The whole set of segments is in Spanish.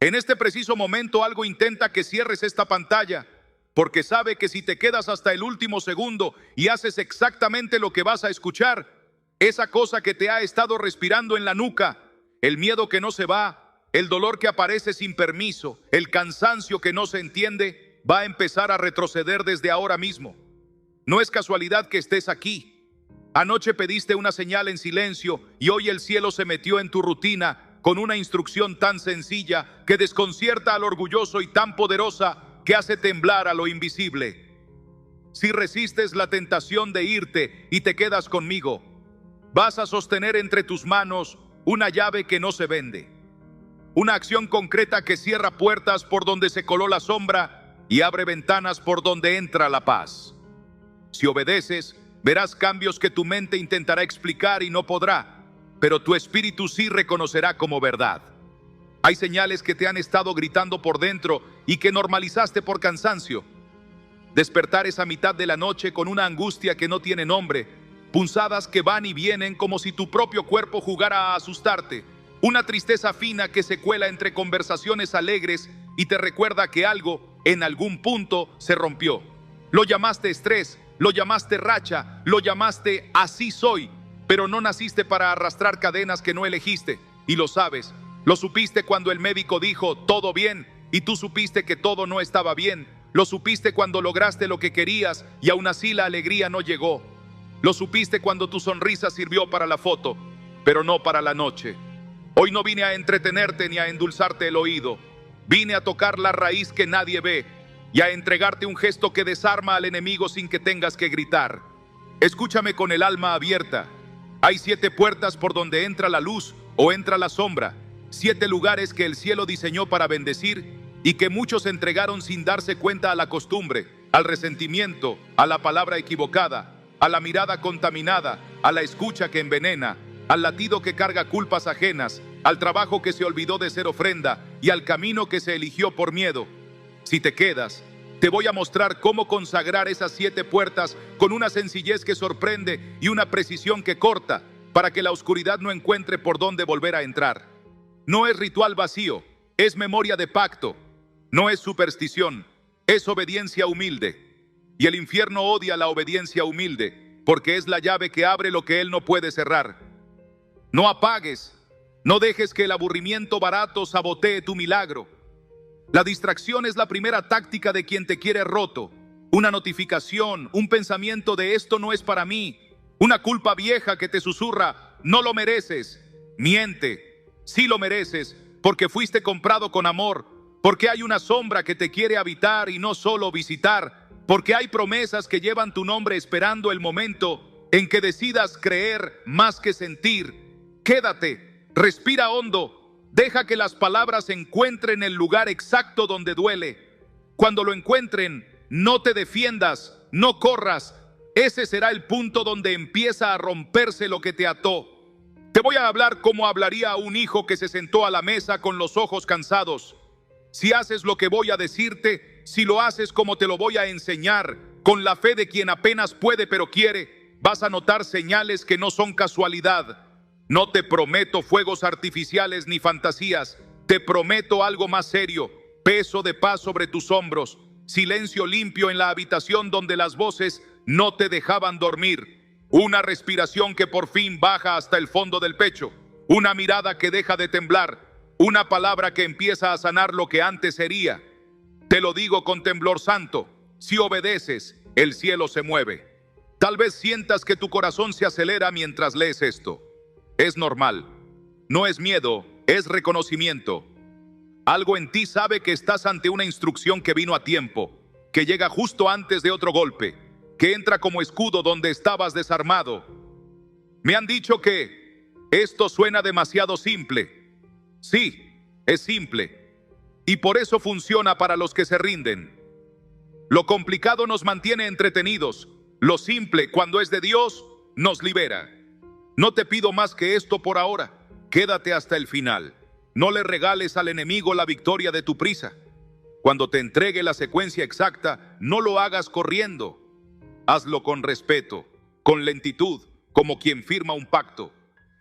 En este preciso momento algo intenta que cierres esta pantalla, porque sabe que si te quedas hasta el último segundo y haces exactamente lo que vas a escuchar, esa cosa que te ha estado respirando en la nuca, el miedo que no se va, el dolor que aparece sin permiso, el cansancio que no se entiende, va a empezar a retroceder desde ahora mismo. No es casualidad que estés aquí. Anoche pediste una señal en silencio y hoy el cielo se metió en tu rutina con una instrucción tan sencilla que desconcierta al orgulloso y tan poderosa que hace temblar a lo invisible. Si resistes la tentación de irte y te quedas conmigo, vas a sostener entre tus manos una llave que no se vende. Una acción concreta que cierra puertas por donde se coló la sombra y abre ventanas por donde entra la paz. Si obedeces, verás cambios que tu mente intentará explicar y no podrá, pero tu espíritu sí reconocerá como verdad. Hay señales que te han estado gritando por dentro y que normalizaste por cansancio. Despertar esa mitad de la noche con una angustia que no tiene nombre, punzadas que van y vienen como si tu propio cuerpo jugara a asustarte, una tristeza fina que se cuela entre conversaciones alegres y te recuerda que algo, en algún punto, se rompió. Lo llamaste estrés, lo llamaste racha, lo llamaste así soy, pero no naciste para arrastrar cadenas que no elegiste, y lo sabes. Lo supiste cuando el médico dijo todo bien y tú supiste que todo no estaba bien. Lo supiste cuando lograste lo que querías y aún así la alegría no llegó. Lo supiste cuando tu sonrisa sirvió para la foto, pero no para la noche. Hoy no vine a entretenerte ni a endulzarte el oído. Vine a tocar la raíz que nadie ve y a entregarte un gesto que desarma al enemigo sin que tengas que gritar. Escúchame con el alma abierta. Hay 7 puertas por donde entra la luz o entra la sombra. 7 lugares que el cielo diseñó para bendecir y que muchos entregaron sin darse cuenta a la costumbre, al resentimiento, a la palabra equivocada, a la mirada contaminada, a la escucha que envenena, al latido que carga culpas ajenas, al trabajo que se olvidó de ser ofrenda y al camino que se eligió por miedo. Si te quedas, te voy a mostrar cómo consagrar esas 7 puertas con una sencillez que sorprende y una precisión que corta, para que la oscuridad no encuentre por dónde volver a entrar. No es ritual vacío, es memoria de pacto. No es superstición, es obediencia humilde. Y el infierno odia la obediencia humilde, porque es la llave que abre lo que él no puede cerrar. No apagues, no dejes que el aburrimiento barato sabotee tu milagro. La distracción es la primera táctica de quien te quiere roto. Una notificación, un pensamiento de esto no es para mí, una culpa vieja que te susurra, no lo mereces. Miente. Sí lo mereces, porque fuiste comprado con amor, porque hay una sombra que te quiere habitar y no solo visitar, porque hay promesas que llevan tu nombre esperando el momento en que decidas creer más que sentir. Quédate, respira hondo, deja que las palabras encuentren el lugar exacto donde duele. Cuando lo encuentren, no te defiendas, no corras, ese será el punto donde empieza a romperse lo que te ató. Te voy a hablar como hablaría a un hijo que se sentó a la mesa con los ojos cansados. Si haces lo que voy a decirte, si lo haces como te lo voy a enseñar, con la fe de quien apenas puede pero quiere, vas a notar señales que no son casualidad. No te prometo fuegos artificiales ni fantasías, te prometo algo más serio, peso de paz sobre tus hombros, silencio limpio en la habitación donde las voces no te dejaban dormir. Una respiración que por fin baja hasta el fondo del pecho, una mirada que deja de temblar, una palabra que empieza a sanar lo que antes hería. Te lo digo con temblor santo, si obedeces, el cielo se mueve. Tal vez sientas que tu corazón se acelera mientras lees esto. Es normal, no es miedo, es reconocimiento. Algo en ti sabe que estás ante una instrucción que vino a tiempo, que llega justo antes de otro golpe, que entra como escudo donde estabas desarmado. Me han dicho que esto suena demasiado simple. Sí, es simple. Y por eso funciona para los que se rinden. Lo complicado nos mantiene entretenidos. Lo simple, cuando es de Dios, nos libera. No te pido más que esto por ahora. Quédate hasta el final. No le regales al enemigo la victoria de tu prisa. Cuando te entregue la secuencia exacta, no lo hagas corriendo. Hazlo con respeto, con lentitud, como quien firma un pacto.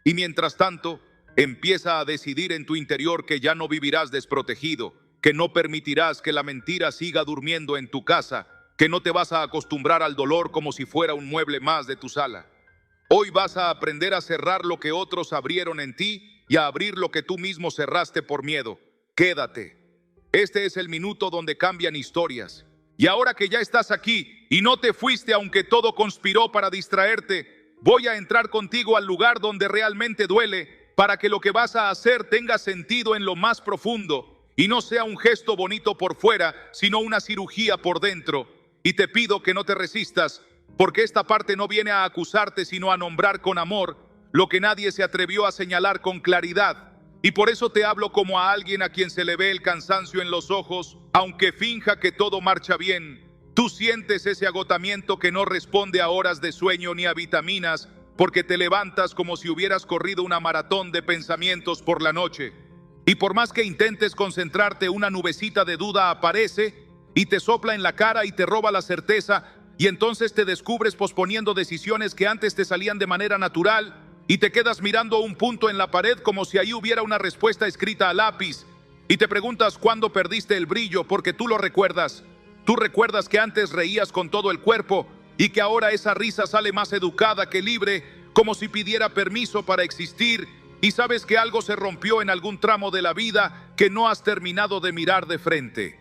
Y mientras tanto, Empieza a decidir en tu interior que ya no vivirás desprotegido, que no permitirás que la mentira siga durmiendo en tu casa, que no te vas a acostumbrar al dolor como si fuera un mueble más de tu sala. Hoy vas a aprender a cerrar lo que otros abrieron en ti y a abrir lo que tú mismo cerraste por miedo. Quédate. Este es el minuto donde cambian historias. Y ahora que ya estás aquí y no te fuiste aunque todo conspiró para distraerte, voy a entrar contigo al lugar donde realmente duele, para que lo que vas a hacer tenga sentido en lo más profundo y no sea un gesto bonito por fuera, sino una cirugía por dentro. Y te pido que no te resistas, porque esta parte no viene a acusarte, sino a nombrar con amor lo que nadie se atrevió a señalar con claridad. Y por eso te hablo como a alguien a quien se le ve el cansancio en los ojos, aunque finja que todo marcha bien. Tú sientes ese agotamiento que no responde a horas de sueño ni a vitaminas, porque te levantas como si hubieras corrido una maratón de pensamientos por la noche. Y por más que intentes concentrarte, una nubecita de duda aparece y te sopla en la cara y te roba la certeza, y entonces te descubres posponiendo decisiones que antes te salían de manera natural, y te quedas mirando un punto en la pared como si ahí hubiera una respuesta escrita a lápiz, y te preguntas cuándo perdiste el brillo, porque tú lo recuerdas. Tú recuerdas que antes reías con todo el cuerpo y que ahora esa risa sale más educada que libre, como si pidiera permiso para existir, y sabes que algo se rompió en algún tramo de la vida que no has terminado de mirar de frente.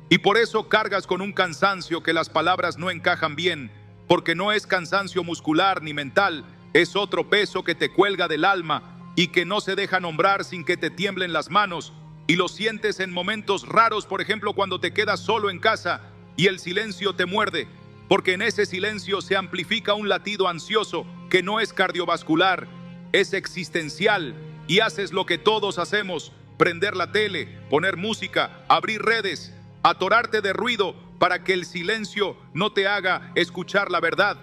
Y por eso cargas con un cansancio que las palabras no encajan bien, porque no es cansancio muscular ni mental, es otro peso que te cuelga del alma y que no se deja nombrar sin que te tiemblen las manos, y lo sientes en momentos raros, por ejemplo cuando te quedas solo en casa y el silencio te muerde, porque en ese silencio se amplifica un latido ansioso que no es cardiovascular, es existencial, y haces lo que todos hacemos: prender la tele, poner música, abrir redes, atorarte de ruido para que el silencio no te haga escuchar la verdad.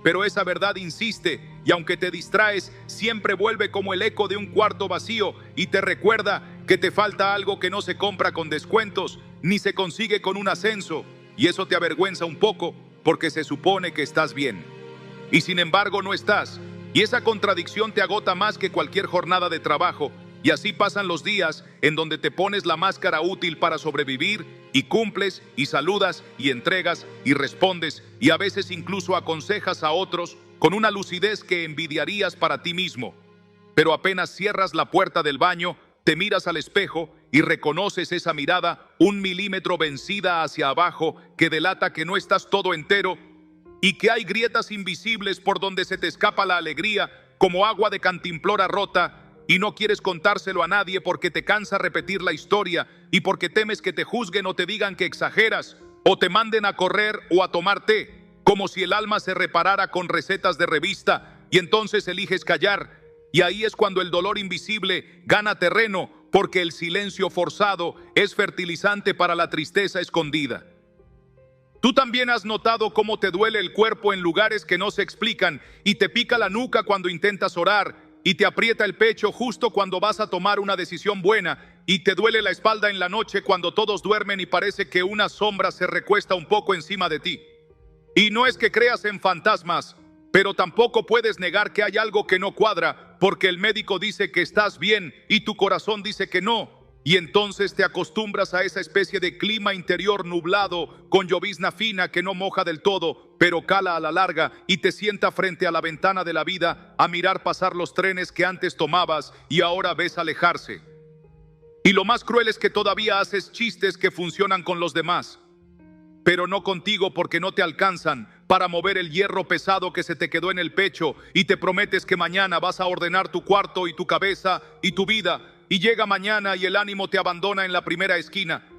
Pero esa verdad insiste, y aunque te distraes, siempre vuelve como el eco de un cuarto vacío y te recuerda que te falta algo que no se compra con descuentos ni se consigue con un ascenso, y eso te avergüenza un poco porque se supone que estás bien y sin embargo no estás, y esa contradicción te agota más que cualquier jornada de trabajo. Y así pasan los días en donde te pones la máscara útil para sobrevivir y cumples y saludas y entregas y respondes y a veces incluso aconsejas a otros con una lucidez que envidiarías para ti mismo. Pero apenas cierras la puerta del baño, te miras al espejo y reconoces esa mirada 1 milímetro vencida hacia abajo que delata que no estás todo entero y que hay grietas invisibles por donde se te escapa la alegría como agua de cantimplora rota. Y no quieres contárselo a nadie porque te cansa repetir la historia y porque temes que te juzguen o te digan que exageras o te manden a correr o a tomar té, como si el alma se reparara con recetas de revista, y entonces eliges callar. Y ahí es cuando el dolor invisible gana terreno, porque el silencio forzado es fertilizante para la tristeza escondida. Tú también has notado cómo te duele el cuerpo en lugares que no se explican, y te pica la nuca cuando intentas orar, y te aprieta el pecho justo cuando vas a tomar una decisión buena, y te duele la espalda en la noche cuando todos duermen y parece que una sombra se recuesta un poco encima de ti. Y no es que creas en fantasmas, pero tampoco puedes negar que hay algo que no cuadra, porque el médico dice que estás bien y tu corazón dice que no. Y entonces te acostumbras a esa especie de clima interior nublado con llovizna fina que no moja del todo, pero cala a la larga, y te sienta frente a la ventana de la vida a mirar pasar los trenes que antes tomabas y ahora ves alejarse. Y lo más cruel es que todavía haces chistes que funcionan con los demás, pero no contigo, porque no te alcanzan para mover el hierro pesado que se te quedó en el pecho, y te prometes que mañana vas a ordenar tu cuarto y tu cabeza y tu vida. Y llega mañana y el ánimo te abandona en la primera esquina.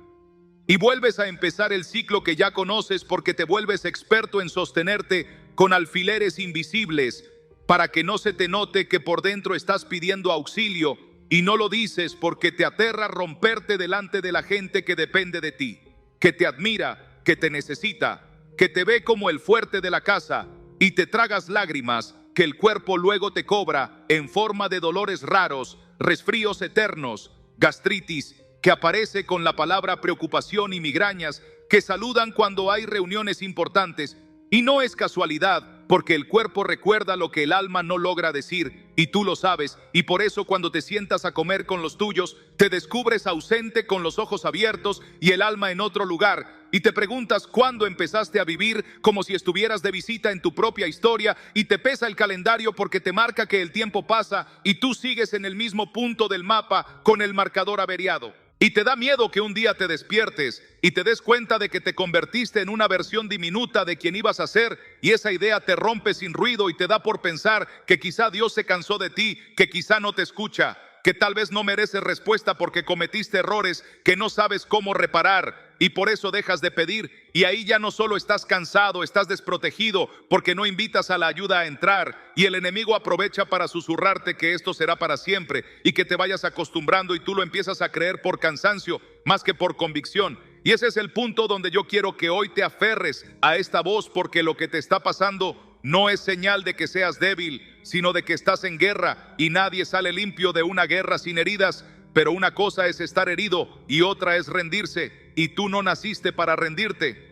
Y vuelves a empezar el ciclo que ya conoces, porque te vuelves experto en sostenerte con alfileres invisibles para que no se te note que por dentro estás pidiendo auxilio, y no lo dices porque te aterra romperte delante de la gente que depende de ti, que te admira, que te necesita, que te ve como el fuerte de la casa, y te tragas lágrimas que el cuerpo luego te cobra en forma de dolores raros, resfríos eternos, gastritis que aparece con la palabra preocupación y migrañas que saludan cuando hay reuniones importantes. Y no es casualidad, porque el cuerpo recuerda lo que el alma no logra decir, y tú lo sabes, y por eso cuando te sientas a comer con los tuyos, te descubres ausente con los ojos abiertos y el alma en otro lugar, y te preguntas cuándo empezaste a vivir como si estuvieras de visita en tu propia historia, y te pesa el calendario porque te marca que el tiempo pasa y tú sigues en el mismo punto del mapa con el marcador averiado. Y te da miedo que un día te despiertes y te des cuenta de que te convertiste en una versión diminuta de quien ibas a ser, y esa idea te rompe sin ruido y te da por pensar que quizá Dios se cansó de ti, que quizá no te escucha, que tal vez no mereces respuesta porque cometiste errores que no sabes cómo reparar, y por eso dejas de pedir. Y ahí ya no solo estás cansado, estás desprotegido porque no invitas a la ayuda a entrar, y el enemigo aprovecha para susurrarte que esto será para siempre y que te vayas acostumbrando, y tú lo empiezas a creer por cansancio más que por convicción. Y ese es el punto donde yo quiero que hoy te aferres a esta voz, porque lo que te está pasando no es señal de que seas débil, sino de que estás en guerra, y nadie sale limpio de una guerra sin heridas. Pero una cosa es estar herido y otra es rendirse, y tú no naciste para rendirte.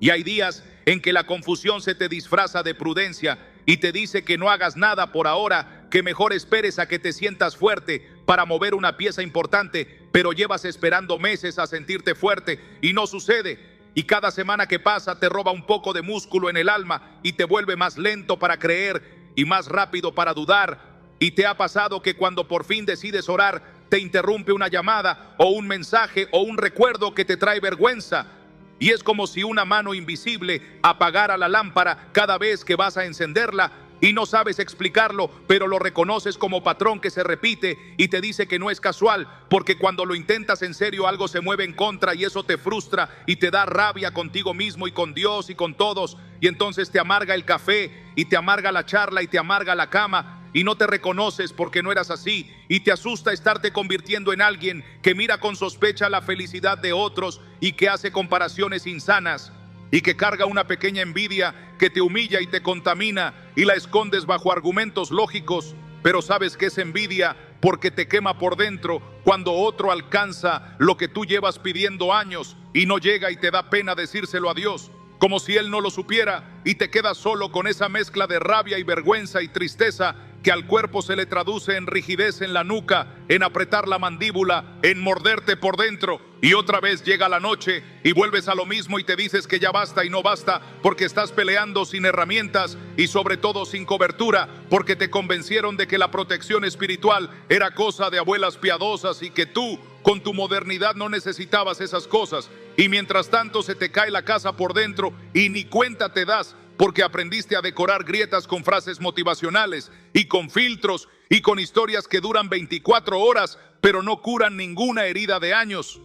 Y hay días en que la confusión se te disfraza de prudencia y te dice que no hagas nada por ahora, que mejor esperes a que te sientas fuerte para mover una pieza importante, pero llevas esperando meses a sentirte fuerte y no sucede. Y cada semana que pasa te roba un poco de músculo en el alma y te vuelve más lento para creer y más rápido para dudar. Y te ha pasado que cuando por fin decides orar, te interrumpe una llamada o un mensaje o un recuerdo que te trae vergüenza. Y es como si una mano invisible apagara la lámpara cada vez que vas a encenderla, y no sabes explicarlo, pero lo reconoces como patrón que se repite, y te dice que no es casual, porque cuando lo intentas en serio algo se mueve en contra, y eso te frustra y te da rabia contigo mismo y con Dios y con todos. Y entonces te amarga el café y te amarga la charla y te amarga la cama, y no te reconoces porque no eras así, y te asusta estarte convirtiendo en alguien que mira con sospecha la felicidad de otros y que hace comparaciones insanas, y que carga una pequeña envidia que te humilla y te contamina, y la escondes bajo argumentos lógicos, pero sabes que es envidia porque te quema por dentro cuando otro alcanza lo que tú llevas pidiendo años y no llega, y te da pena decírselo a Dios, como si Él no lo supiera, y te quedas solo con esa mezcla de rabia y vergüenza y tristeza que al cuerpo se le traduce en rigidez en la nuca, en apretar la mandíbula, en morderte por dentro. Y otra vez llega la noche y vuelves a lo mismo y te dices que ya basta, y no basta, porque estás peleando sin herramientas y sobre todo sin cobertura, porque te convencieron de que la protección espiritual era cosa de abuelas piadosas y que tú con tu modernidad no necesitabas esas cosas. Y mientras tanto se te cae la casa por dentro y ni cuenta te das, porque aprendiste a decorar grietas con frases motivacionales y con filtros y con historias que duran 24 horas, pero no curan ninguna herida de años.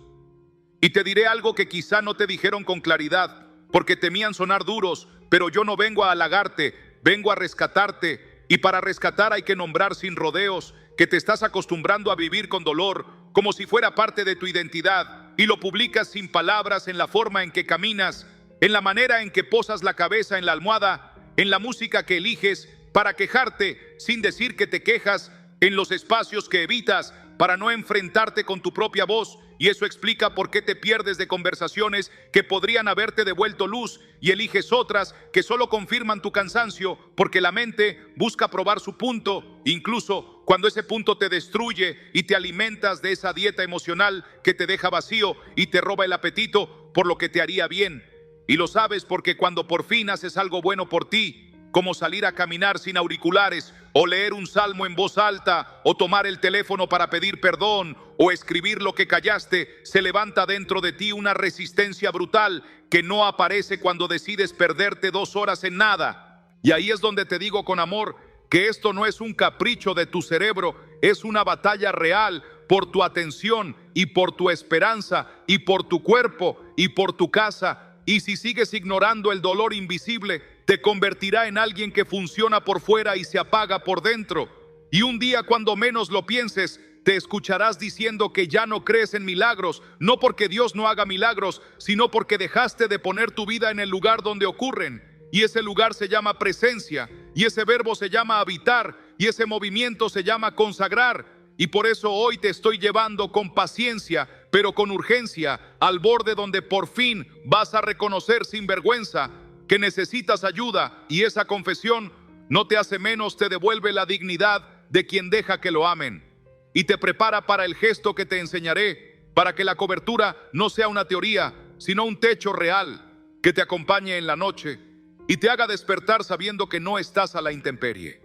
Y te diré algo que quizá no te dijeron con claridad, porque temían sonar duros, pero yo no vengo a halagarte, vengo a rescatarte. Y para rescatar hay que nombrar sin rodeos que te estás acostumbrando a vivir con dolor, como si fuera parte de tu identidad, y lo publicas sin palabras en la forma en que caminas, en la manera en que posas la cabeza en la almohada, en la música que eliges para quejarte sin decir que te quejas, en los espacios que evitas para no enfrentarte con tu propia voz. Y eso explica por qué te pierdes de conversaciones que podrían haberte devuelto luz y eliges otras que solo confirman tu cansancio, porque la mente busca probar su punto, incluso cuando ese punto te destruye, y te alimentas de esa dieta emocional que te deja vacío y te roba el apetito por lo que te haría bien. Y lo sabes porque cuando por fin haces algo bueno por ti, como salir a caminar sin auriculares, o leer un salmo en voz alta, o tomar el teléfono para pedir perdón, o escribir lo que callaste, se levanta dentro de ti una resistencia brutal que no aparece cuando decides perderte 2 horas en nada. Y ahí es donde te digo con amor que esto no es un capricho de tu cerebro, es una batalla real por tu atención y por tu esperanza y por tu cuerpo y por tu casa. Y si sigues ignorando el dolor invisible, te convertirá en alguien que funciona por fuera y se apaga por dentro. Y un día, cuando menos lo pienses, te escucharás diciendo que ya no crees en milagros, no porque Dios no haga milagros, sino porque dejaste de poner tu vida en el lugar donde ocurren. Y ese lugar se llama presencia, y ese verbo se llama habitar, y ese movimiento se llama consagrar. Y por eso hoy te estoy llevando con paciencia, pero con urgencia, al borde donde por fin vas a reconocer sin vergüenza que necesitas ayuda, y esa confesión no te hace menos, te devuelve la dignidad de quien deja que lo amen y te prepara para el gesto que te enseñaré, para que la cobertura no sea una teoría, sino un techo real que te acompañe en la noche y te haga despertar sabiendo que no estás a la intemperie.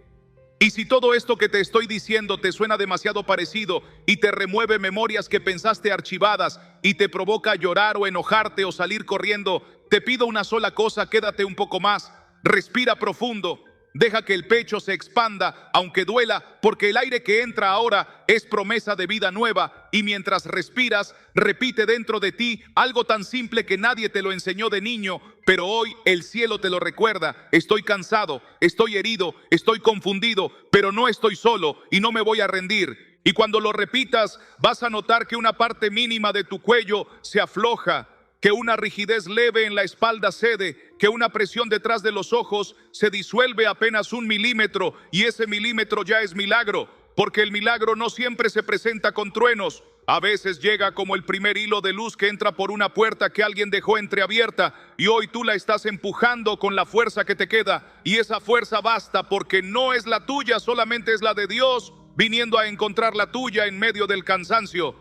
Y si todo esto que te estoy diciendo te suena demasiado parecido y te remueve memorias que pensaste archivadas y te provoca llorar o enojarte o salir corriendo, te pido una sola cosa: quédate un poco más, respira profundo, deja que el pecho se expanda, aunque duela, porque el aire que entra ahora es promesa de vida nueva. Y mientras respiras, repite dentro de ti algo tan simple que nadie te lo enseñó de niño, pero hoy el cielo te lo recuerda: estoy cansado, estoy herido, estoy confundido, pero no estoy solo y no me voy a rendir. Y cuando lo repitas, vas a notar que una parte mínima de tu cuello se afloja, que una rigidez leve en la espalda cede, que una presión detrás de los ojos se disuelve apenas 1 milímetro, y ese milímetro ya es milagro, porque el milagro no siempre se presenta con truenos. A veces llega como el primer hilo de luz que entra por una puerta que alguien dejó entreabierta, y hoy tú la estás empujando con la fuerza que te queda, y esa fuerza basta, porque no es la tuya, solamente es la de Dios, viniendo a encontrar la tuya en medio del cansancio.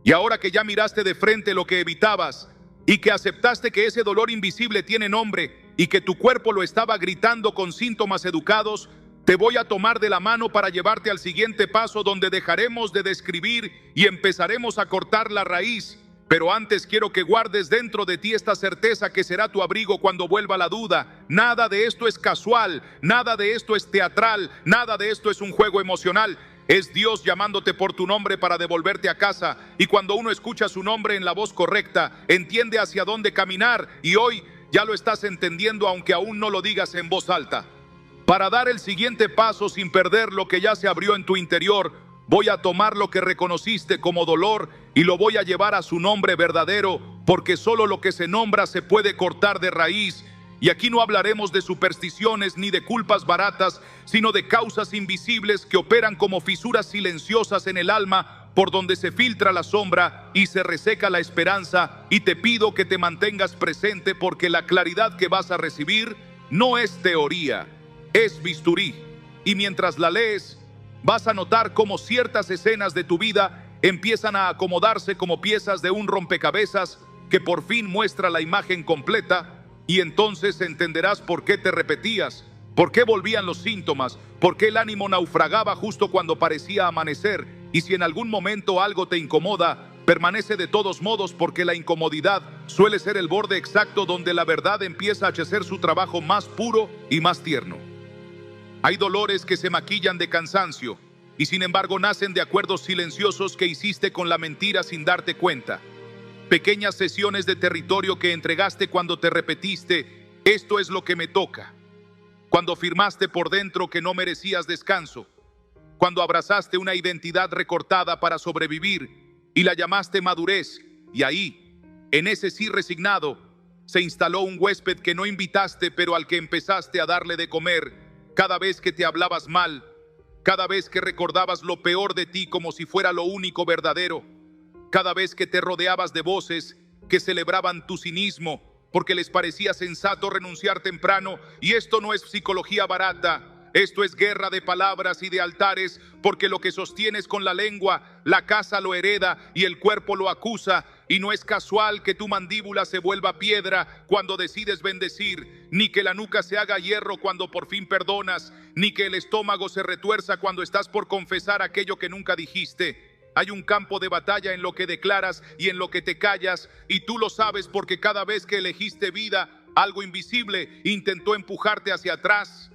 Y ahora que ya miraste de frente lo que evitabas, y que aceptaste que ese dolor invisible tiene nombre y que tu cuerpo lo estaba gritando con síntomas educados, te voy a tomar de la mano para llevarte al siguiente paso, donde dejaremos de describir y empezaremos a cortar la raíz. Pero antes quiero que guardes dentro de ti esta certeza que será tu abrigo cuando vuelva la duda. Nada de esto es casual, nada de esto es teatral, nada de esto es un juego emocional. Es Dios llamándote por tu nombre para devolverte a casa. Y cuando uno escucha su nombre en la voz correcta, entiende hacia dónde caminar. Y hoy ya lo estás entendiendo, aunque aún no lo digas en voz alta. Para dar el siguiente paso sin perder lo que ya se abrió en tu interior, voy a tomar lo que reconociste como dolor y lo voy a llevar a su nombre verdadero, porque solo lo que se nombra se puede cortar de raíz. Y aquí no hablaremos de supersticiones ni de culpas baratas, sino de causas invisibles que operan como fisuras silenciosas en el alma, por donde se filtra la sombra y se reseca la esperanza. Y te pido que te mantengas presente, porque la claridad que vas a recibir no es teoría, es bisturí. Y mientras la lees, vas a notar cómo ciertas escenas de tu vida empiezan a acomodarse como piezas de un rompecabezas que por fin muestra la imagen completa. Y entonces entenderás por qué te repetías, por qué volvían los síntomas, por qué el ánimo naufragaba justo cuando parecía amanecer. Y si en algún momento algo te incomoda, permanece de todos modos, porque la incomodidad suele ser el borde exacto donde la verdad empieza a hacer su trabajo más puro y más tierno. Hay dolores que se maquillan de cansancio y sin embargo nacen de acuerdos silenciosos que hiciste con la mentira sin darte cuenta. Pequeñas sesiones de territorio que entregaste cuando te repetiste: esto es lo que me toca. Cuando firmaste por dentro que no merecías descanso. Cuando abrazaste una identidad recortada para sobrevivir y la llamaste madurez. Y ahí, en ese sí resignado, se instaló un huésped que no invitaste, pero al que empezaste a darle de comer cada vez que te hablabas mal, cada vez que recordabas lo peor de ti como si fuera lo único verdadero. Cada vez que te rodeabas de voces que celebraban tu cinismo porque les parecía sensato renunciar temprano. Y esto no es psicología barata, esto es guerra de palabras y de altares, porque lo que sostienes con la lengua, la casa lo hereda y el cuerpo lo acusa. Y no es casual que tu mandíbula se vuelva piedra cuando decides bendecir, ni que la nuca se haga hierro cuando por fin perdonas, ni que el estómago se retuerza cuando estás por confesar aquello que nunca dijiste. Hay un campo de batalla en lo que declaras y en lo que te callas, y tú lo sabes, porque cada vez que elegiste vida, algo invisible intentó empujarte hacia atrás.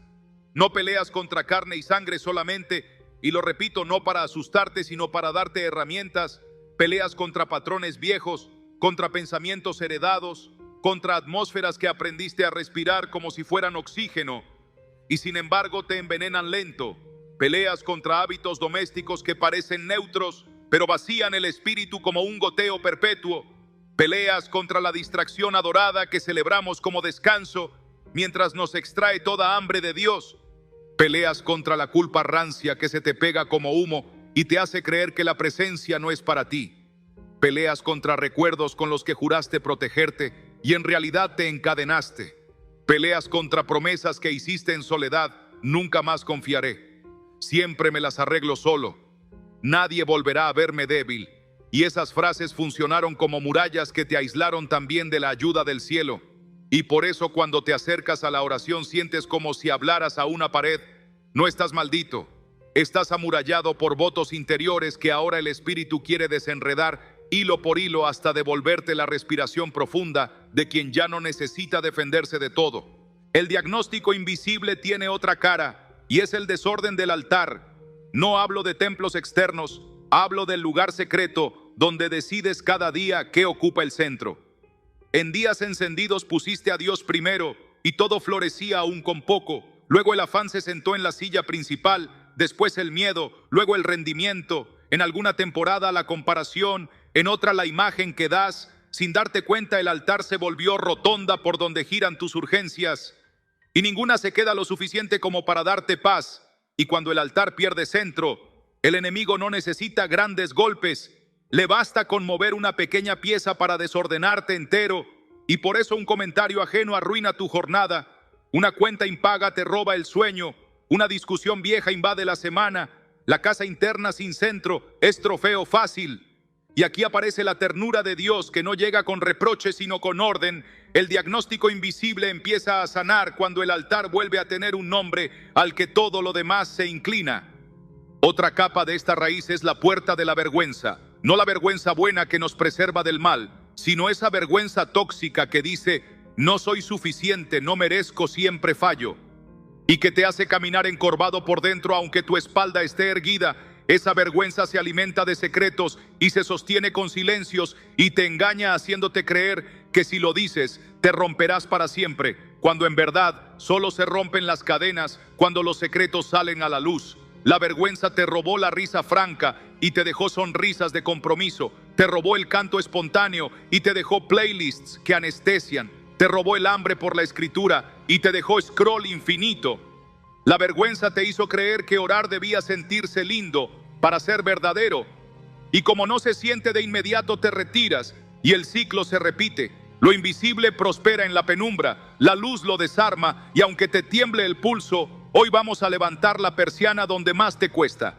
No peleas contra carne y sangre solamente, y lo repito, no para asustarte, sino para darte herramientas. Peleas contra patrones viejos, contra pensamientos heredados, contra atmósferas que aprendiste a respirar como si fueran oxígeno, y sin embargo te envenenan lento. Peleas contra hábitos domésticos que parecen neutros, pero vacían el espíritu como un goteo perpetuo. Peleas contra la distracción adorada que celebramos como descanso, mientras nos extrae toda hambre de Dios. Peleas contra la culpa rancia que se te pega como humo y te hace creer que la presencia no es para ti. Peleas contra recuerdos con los que juraste protegerte y en realidad te encadenaste. Peleas contra promesas que hiciste en soledad, nunca más confiaré. Siempre me las arreglo solo. Nadie volverá a verme débil. Y esas frases funcionaron como murallas que te aislaron también de la ayuda del cielo. Y por eso cuando te acercas a la oración sientes como si hablaras a una pared. No estás maldito. Estás amurallado por votos interiores que ahora el Espíritu quiere desenredar hilo por hilo hasta devolverte la respiración profunda de quien ya no necesita defenderse de todo. El diagnóstico invisible tiene otra cara y es el desorden del altar. No hablo de templos externos, hablo del lugar secreto donde decides cada día qué ocupa el centro. En días encendidos pusiste a Dios primero y todo florecía aún con poco. Luego el afán se sentó en la silla principal, después el miedo, luego el rendimiento, en alguna temporada la comparación, en otra la imagen que das. Sin darte cuenta el altar se volvió rotonda por donde giran tus urgencias y ninguna se queda lo suficiente como para darte paz. Y cuando el altar pierde centro, el enemigo no necesita grandes golpes, le basta con mover una pequeña pieza para desordenarte entero. Y por eso un comentario ajeno arruina tu jornada, una cuenta impaga te roba el sueño, una discusión vieja invade la semana, la casa interna sin centro es trofeo fácil. Y aquí aparece la ternura de Dios que no llega con reproches sino con orden. El diagnóstico invisible empieza a sanar cuando el altar vuelve a tener un nombre al que todo lo demás se inclina. Otra capa de esta raíz es la puerta de la vergüenza. No la vergüenza buena que nos preserva del mal, sino esa vergüenza tóxica que dice, no soy suficiente, no merezco, siempre fallo. Y que te hace caminar encorvado por dentro aunque tu espalda esté erguida. Esa vergüenza se alimenta de secretos y se sostiene con silencios y te engaña haciéndote creer que si lo dices, te romperás para siempre, cuando en verdad solo se rompen las cadenas cuando los secretos salen a la luz. La vergüenza te robó la risa franca y te dejó sonrisas de compromiso. Te robó el canto espontáneo y te dejó playlists que anestesian. Te robó el hambre por la escritura y te dejó scroll infinito. La vergüenza te hizo creer que orar debía sentirse lindo para ser verdadero. Y como no se siente de inmediato te retiras y el ciclo se repite. Lo invisible prospera en la penumbra, la luz lo desarma y aunque te tiemble el pulso, hoy vamos a levantar la persiana donde más te cuesta.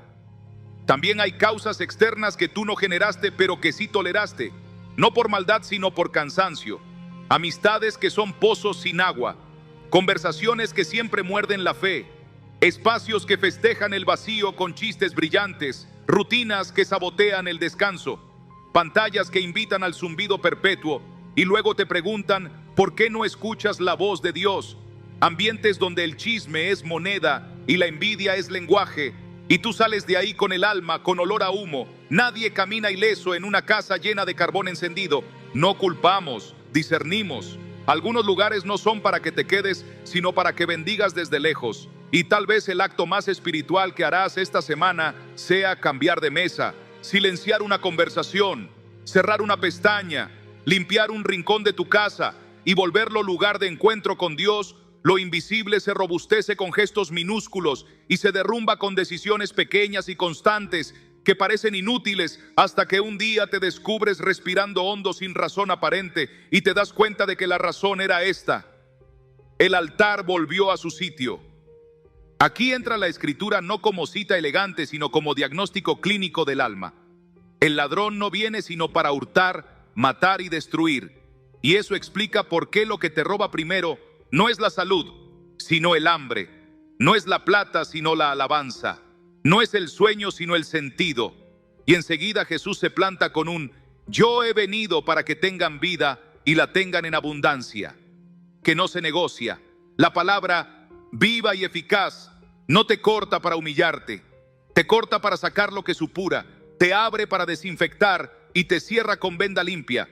También hay causas externas que tú no generaste pero que sí toleraste, no por maldad sino por cansancio. Amistades que son pozos sin agua, conversaciones que siempre muerden la fe, espacios que festejan el vacío con chistes brillantes, rutinas que sabotean el descanso, pantallas que invitan al zumbido perpetuo y luego te preguntan ¿por qué no escuchas la voz de Dios? Ambientes donde el chisme es moneda y la envidia es lenguaje y tú sales de ahí con el alma, con olor a humo. Nadie camina ileso en una casa llena de carbón encendido. No culpamos, discernimos. Algunos lugares no son para que te quedes, sino para que bendigas desde lejos. Y tal vez el acto más espiritual que harás esta semana sea cambiar de mesa, silenciar una conversación, cerrar una pestaña, limpiar un rincón de tu casa y volverlo lugar de encuentro con Dios. Lo invisible se robustece con gestos minúsculos y se derrumba con decisiones pequeñas y constantes que parecen inútiles hasta que un día te descubres respirando hondo sin razón aparente y te das cuenta de que la razón era esta. El altar volvió a su sitio. Aquí entra la escritura no como cita elegante, sino como diagnóstico clínico del alma. El ladrón no viene sino para hurtar, matar y destruir. Y eso explica por qué lo que te roba primero no es la salud, sino el hambre. No es la plata, sino la alabanza. No es el sueño, sino el sentido. Y enseguida Jesús se planta con un yo he venido para que tengan vida y la tengan en abundancia, que no se negocia. La palabra viva y eficaz no te corta para humillarte, te corta para sacar lo que supura, te abre para desinfectar y te cierra con venda limpia.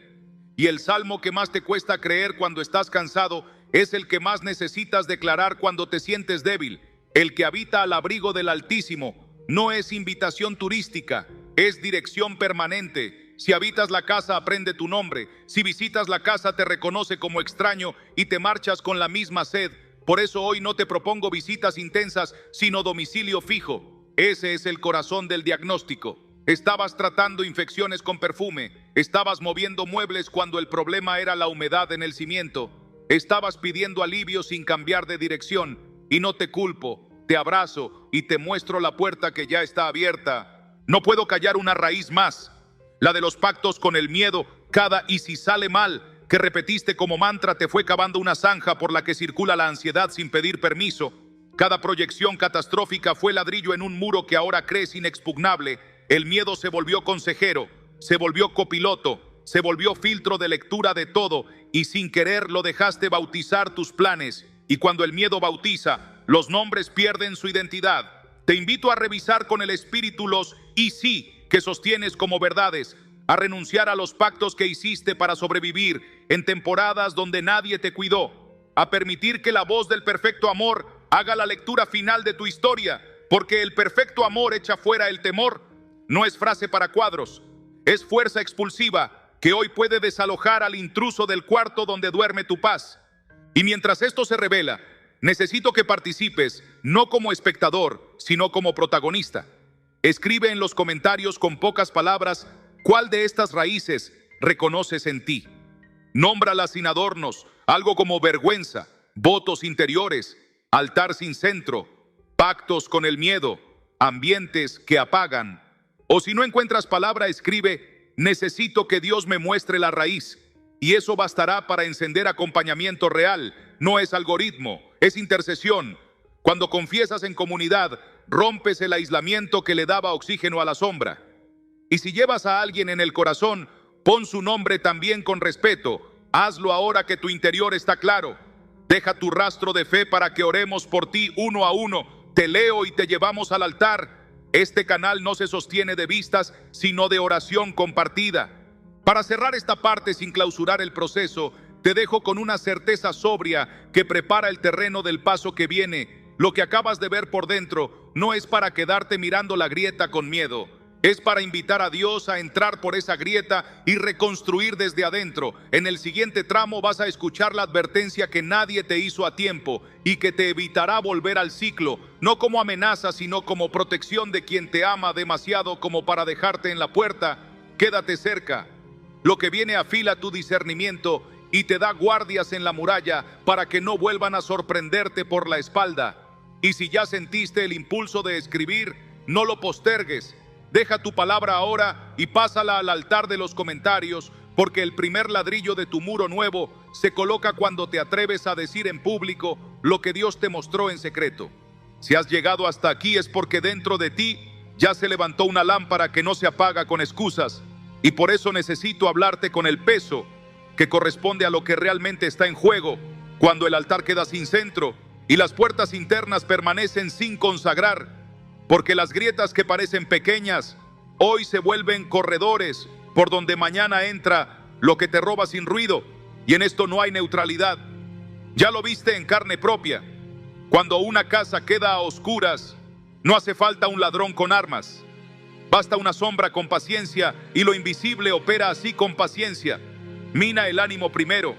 Y el salmo que más te cuesta creer cuando estás cansado es el que más necesitas declarar cuando te sientes débil. El que habita al abrigo del Altísimo no es invitación turística, es dirección permanente. Si habitas la casa, aprende tu nombre. Si visitas la casa, te reconoce como extraño y te marchas con la misma sed. Por eso hoy no te propongo visitas intensas, sino domicilio fijo. Ese es el corazón del diagnóstico. Estabas tratando infecciones con perfume. Estabas moviendo muebles cuando el problema era la humedad en el cimiento. Estabas pidiendo alivio sin cambiar de dirección, y no te culpo, te abrazo y te muestro la puerta que ya está abierta. No puedo callar una raíz más, la de los pactos con el miedo. Cada "y si sale mal" que repetiste como mantra te fue cavando una zanja por la que circula la ansiedad sin pedir permiso. Cada proyección catastrófica fue ladrillo en un muro que ahora crees inexpugnable. El miedo se volvió consejero, se volvió copiloto, se volvió filtro de lectura de todo, y sin querer lo dejaste bautizar tus planes. Y cuando el miedo bautiza, los nombres pierden su identidad. Te invito a revisar con el espíritu los "y sí" que sostienes como verdades, a renunciar a los pactos que hiciste para sobrevivir en temporadas donde nadie te cuidó, a permitir que la voz del perfecto amor haga la lectura final de tu historia, porque el perfecto amor echa fuera el temor. No es frase para cuadros, es fuerza expulsiva que hoy puede desalojar al intruso del cuarto donde duerme tu paz. Y mientras esto se revela, necesito que participes, no como espectador, sino como protagonista. Escribe en los comentarios con pocas palabras cuál de estas raíces reconoces en ti. Nómbralas sin adornos, algo como vergüenza, votos interiores, altar sin centro, pactos con el miedo, ambientes que apagan. O si no encuentras palabra, escribe: necesito que Dios me muestre la raíz. Y eso bastará para encender acompañamiento real. No es algoritmo, es intercesión. Cuando confiesas en comunidad, rompes el aislamiento que le daba oxígeno a la sombra. Y si llevas a alguien en el corazón, pon su nombre también con respeto. Hazlo ahora que tu interior está claro. Deja tu rastro de fe para que oremos por ti uno a uno. Te leo y te llevamos al altar. Este canal no se sostiene de vistas, sino de oración compartida. Para cerrar esta parte sin clausurar el proceso, te dejo con una certeza sobria que prepara el terreno del paso que viene. Lo que acabas de ver por dentro no es para quedarte mirando la grieta con miedo. Es para invitar a Dios a entrar por esa grieta y reconstruir desde adentro. En el siguiente tramo vas a escuchar la advertencia que nadie te hizo a tiempo y que te evitará volver al ciclo, no como amenaza, sino como protección de quien te ama demasiado como para dejarte en la puerta. Quédate cerca. Lo que viene afila tu discernimiento y te da guardias en la muralla para que no vuelvan a sorprenderte por la espalda. Y si ya sentiste el impulso de escribir, no lo postergues. Deja tu palabra ahora y pásala al altar de los comentarios, porque el primer ladrillo de tu muro nuevo se coloca cuando te atreves a decir en público lo que Dios te mostró en secreto. Si has llegado hasta aquí es porque dentro de ti ya se levantó una lámpara que no se apaga con excusas, y por eso necesito hablarte con el peso que corresponde a lo que realmente está en juego. Cuando el altar queda sin centro y las puertas internas permanecen sin consagrar, porque las grietas que parecen pequeñas hoy se vuelven corredores por donde mañana entra lo que te roba sin ruido, y en esto no hay neutralidad. Ya lo viste en carne propia. Cuando una casa queda a oscuras, no hace falta un ladrón con armas. Basta una sombra con paciencia, y lo invisible opera así con paciencia. Mina el ánimo primero,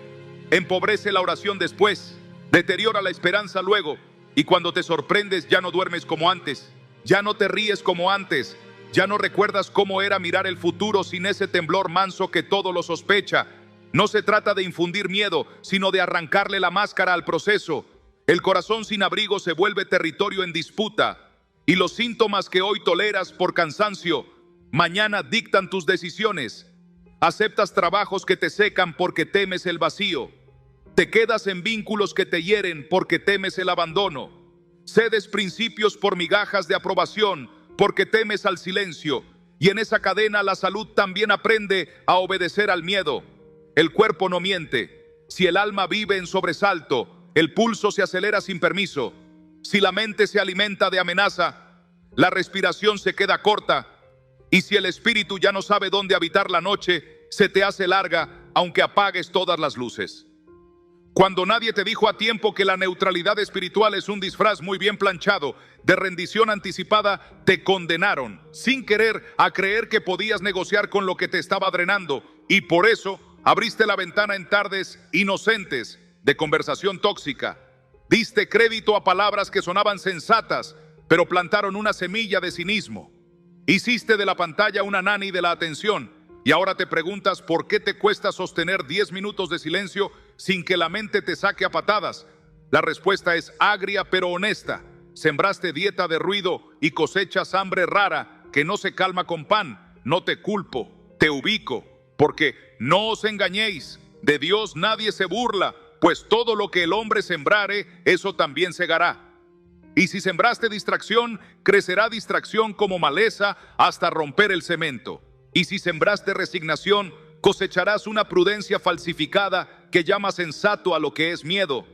empobrece la oración después, deteriora la esperanza luego, y cuando te sorprendes ya no duermes como antes. Ya no te ríes como antes, ya no recuerdas cómo era mirar el futuro sin ese temblor manso que todo lo sospecha. No se trata de infundir miedo, sino de arrancarle la máscara al proceso. El corazón sin abrigo se vuelve territorio en disputa, y los síntomas que hoy toleras por cansancio, mañana dictan tus decisiones. Aceptas trabajos que te secan porque temes el vacío. Te quedas en vínculos que te hieren porque temes el abandono. Cedes principios por migajas de aprobación porque temes al silencio, y en esa cadena la salud también aprende a obedecer al miedo. El cuerpo no miente. Si el alma vive en sobresalto, el pulso se acelera sin permiso. Si la mente se alimenta de amenaza, la respiración se queda corta. Y si el espíritu ya no sabe dónde habitar la noche, se te hace larga aunque apagues todas las luces. Cuando nadie te dijo a tiempo que la neutralidad espiritual es un disfraz muy bien planchado de rendición anticipada, te condenaron sin querer a creer que podías negociar con lo que te estaba drenando, y por eso abriste la ventana en tardes inocentes de conversación tóxica. Diste crédito a palabras que sonaban sensatas, pero plantaron una semilla de cinismo. Hiciste de la pantalla una nani de la atención, Y ahora te preguntas por qué te cuesta sostener 10 minutos de silencio sin que la mente te saque a patadas. La respuesta es agria pero honesta. Sembraste dieta de ruido y cosechas hambre rara que no se calma con pan. No te culpo, te ubico, porque no os engañéis, de Dios nadie se burla, pues todo lo que el hombre sembrare, eso también segará. Y si sembraste distracción, crecerá distracción como maleza hasta romper el cemento. Y si sembraste resignación, cosecharás una prudencia falsificada que llama sensato a lo que es miedo.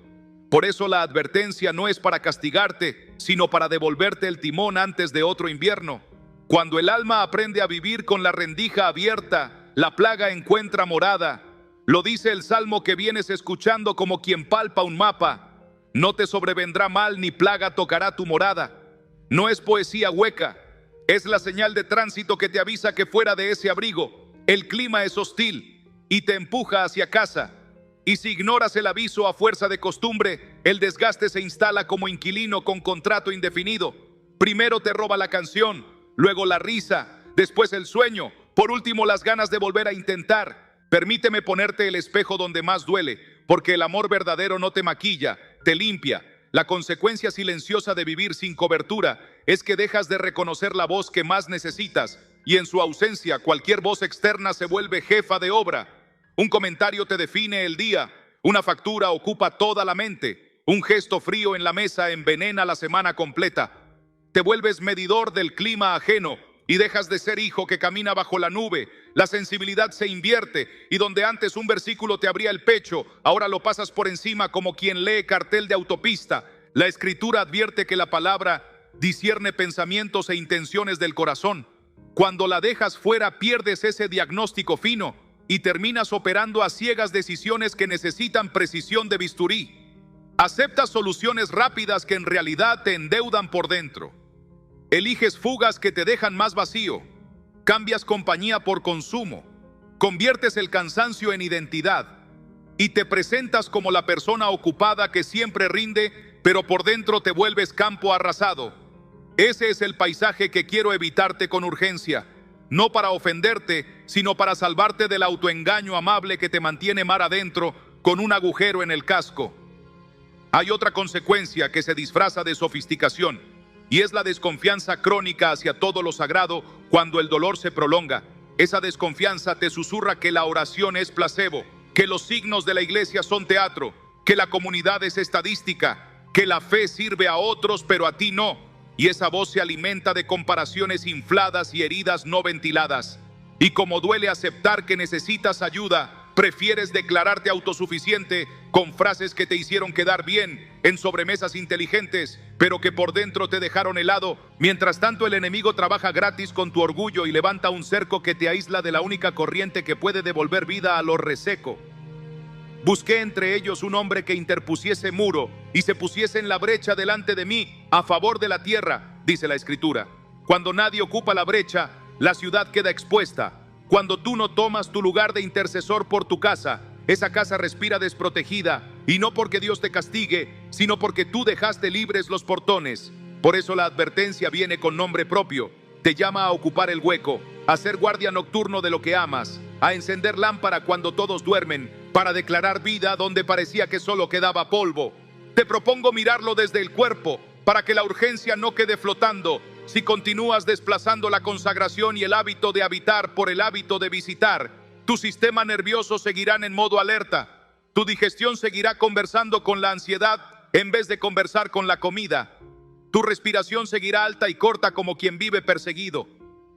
Por eso la advertencia no es para castigarte, sino para devolverte el timón antes de otro invierno. Cuando el alma aprende a vivir con la rendija abierta, la plaga encuentra morada. Lo dice el salmo que vienes escuchando como quien palpa un mapa. No te sobrevendrá mal ni plaga tocará tu morada. No es poesía hueca, es la señal de tránsito que te avisa que fuera de ese abrigo el clima es hostil y te empuja hacia casa. Y si ignoras el aviso a fuerza de costumbre, el desgaste se instala como inquilino con contrato indefinido. Primero te roba la canción, luego la risa, después el sueño, por último las ganas de volver a intentar. Permíteme ponerte el espejo donde más duele, porque el amor verdadero no te maquilla, te limpia. La consecuencia silenciosa de vivir sin cobertura es que dejas de reconocer la voz que más necesitas, y en su ausencia cualquier voz externa se vuelve jefa de obra. Un comentario te define el día, una factura ocupa toda la mente, un gesto frío en la mesa envenena la semana completa. Te vuelves medidor del clima ajeno y dejas de ser hijo que camina bajo la nube. La sensibilidad se invierte y donde antes un versículo te abría el pecho, ahora lo pasas por encima como quien lee cartel de autopista. La Escritura advierte que la palabra discierne pensamientos e intenciones del corazón. Cuando la dejas fuera, pierdes ese diagnóstico fino y terminas operando a ciegas decisiones que necesitan precisión de bisturí. Aceptas soluciones rápidas que en realidad te endeudan por dentro. Eliges fugas que te dejan más vacío. Cambias compañía por consumo. Conviertes el cansancio en identidad. Y te presentas como la persona ocupada que siempre rinde, pero por dentro te vuelves campo arrasado. Ese es el paisaje que quiero evitarte con urgencia. No para ofenderte, sino para salvarte del autoengaño amable que te mantiene mar adentro con un agujero en el casco. Hay otra consecuencia que se disfraza de sofisticación, y es la desconfianza crónica hacia todo lo sagrado cuando el dolor se prolonga. Esa desconfianza te susurra que la oración es placebo, que los signos de la iglesia son teatro, que la comunidad es estadística, que la fe sirve a otros pero a ti no. Y esa voz se alimenta de comparaciones infladas y heridas no ventiladas. Y como duele aceptar que necesitas ayuda, prefieres declararte autosuficiente con frases que te hicieron quedar bien en sobremesas inteligentes, pero que por dentro te dejaron helado. Mientras tanto, el enemigo trabaja gratis con tu orgullo y levanta un cerco que te aísla de la única corriente que puede devolver vida a lo reseco. Busqué entre ellos un hombre que interpusiese muro y se pusiese en la brecha delante de mí a favor de la tierra, dice la Escritura. Cuando nadie ocupa la brecha, la ciudad queda expuesta. Cuando tú no tomas tu lugar de intercesor por tu casa, esa casa respira desprotegida, y no porque Dios te castigue, sino porque tú dejaste libres los portones. Por eso la advertencia viene con nombre propio. Te llama a ocupar el hueco, a ser guardia nocturno de lo que amas, a encender lámpara cuando todos duermen, para declarar vida donde parecía que solo quedaba polvo. Te propongo mirarlo desde el cuerpo, para que la urgencia no quede flotando. Si continúas desplazando la consagración y el hábito de habitar por el hábito de visitar, tu sistema nervioso seguirá en modo alerta. Tu digestión seguirá conversando con la ansiedad en vez de conversar con la comida. Tu respiración seguirá alta y corta como quien vive perseguido.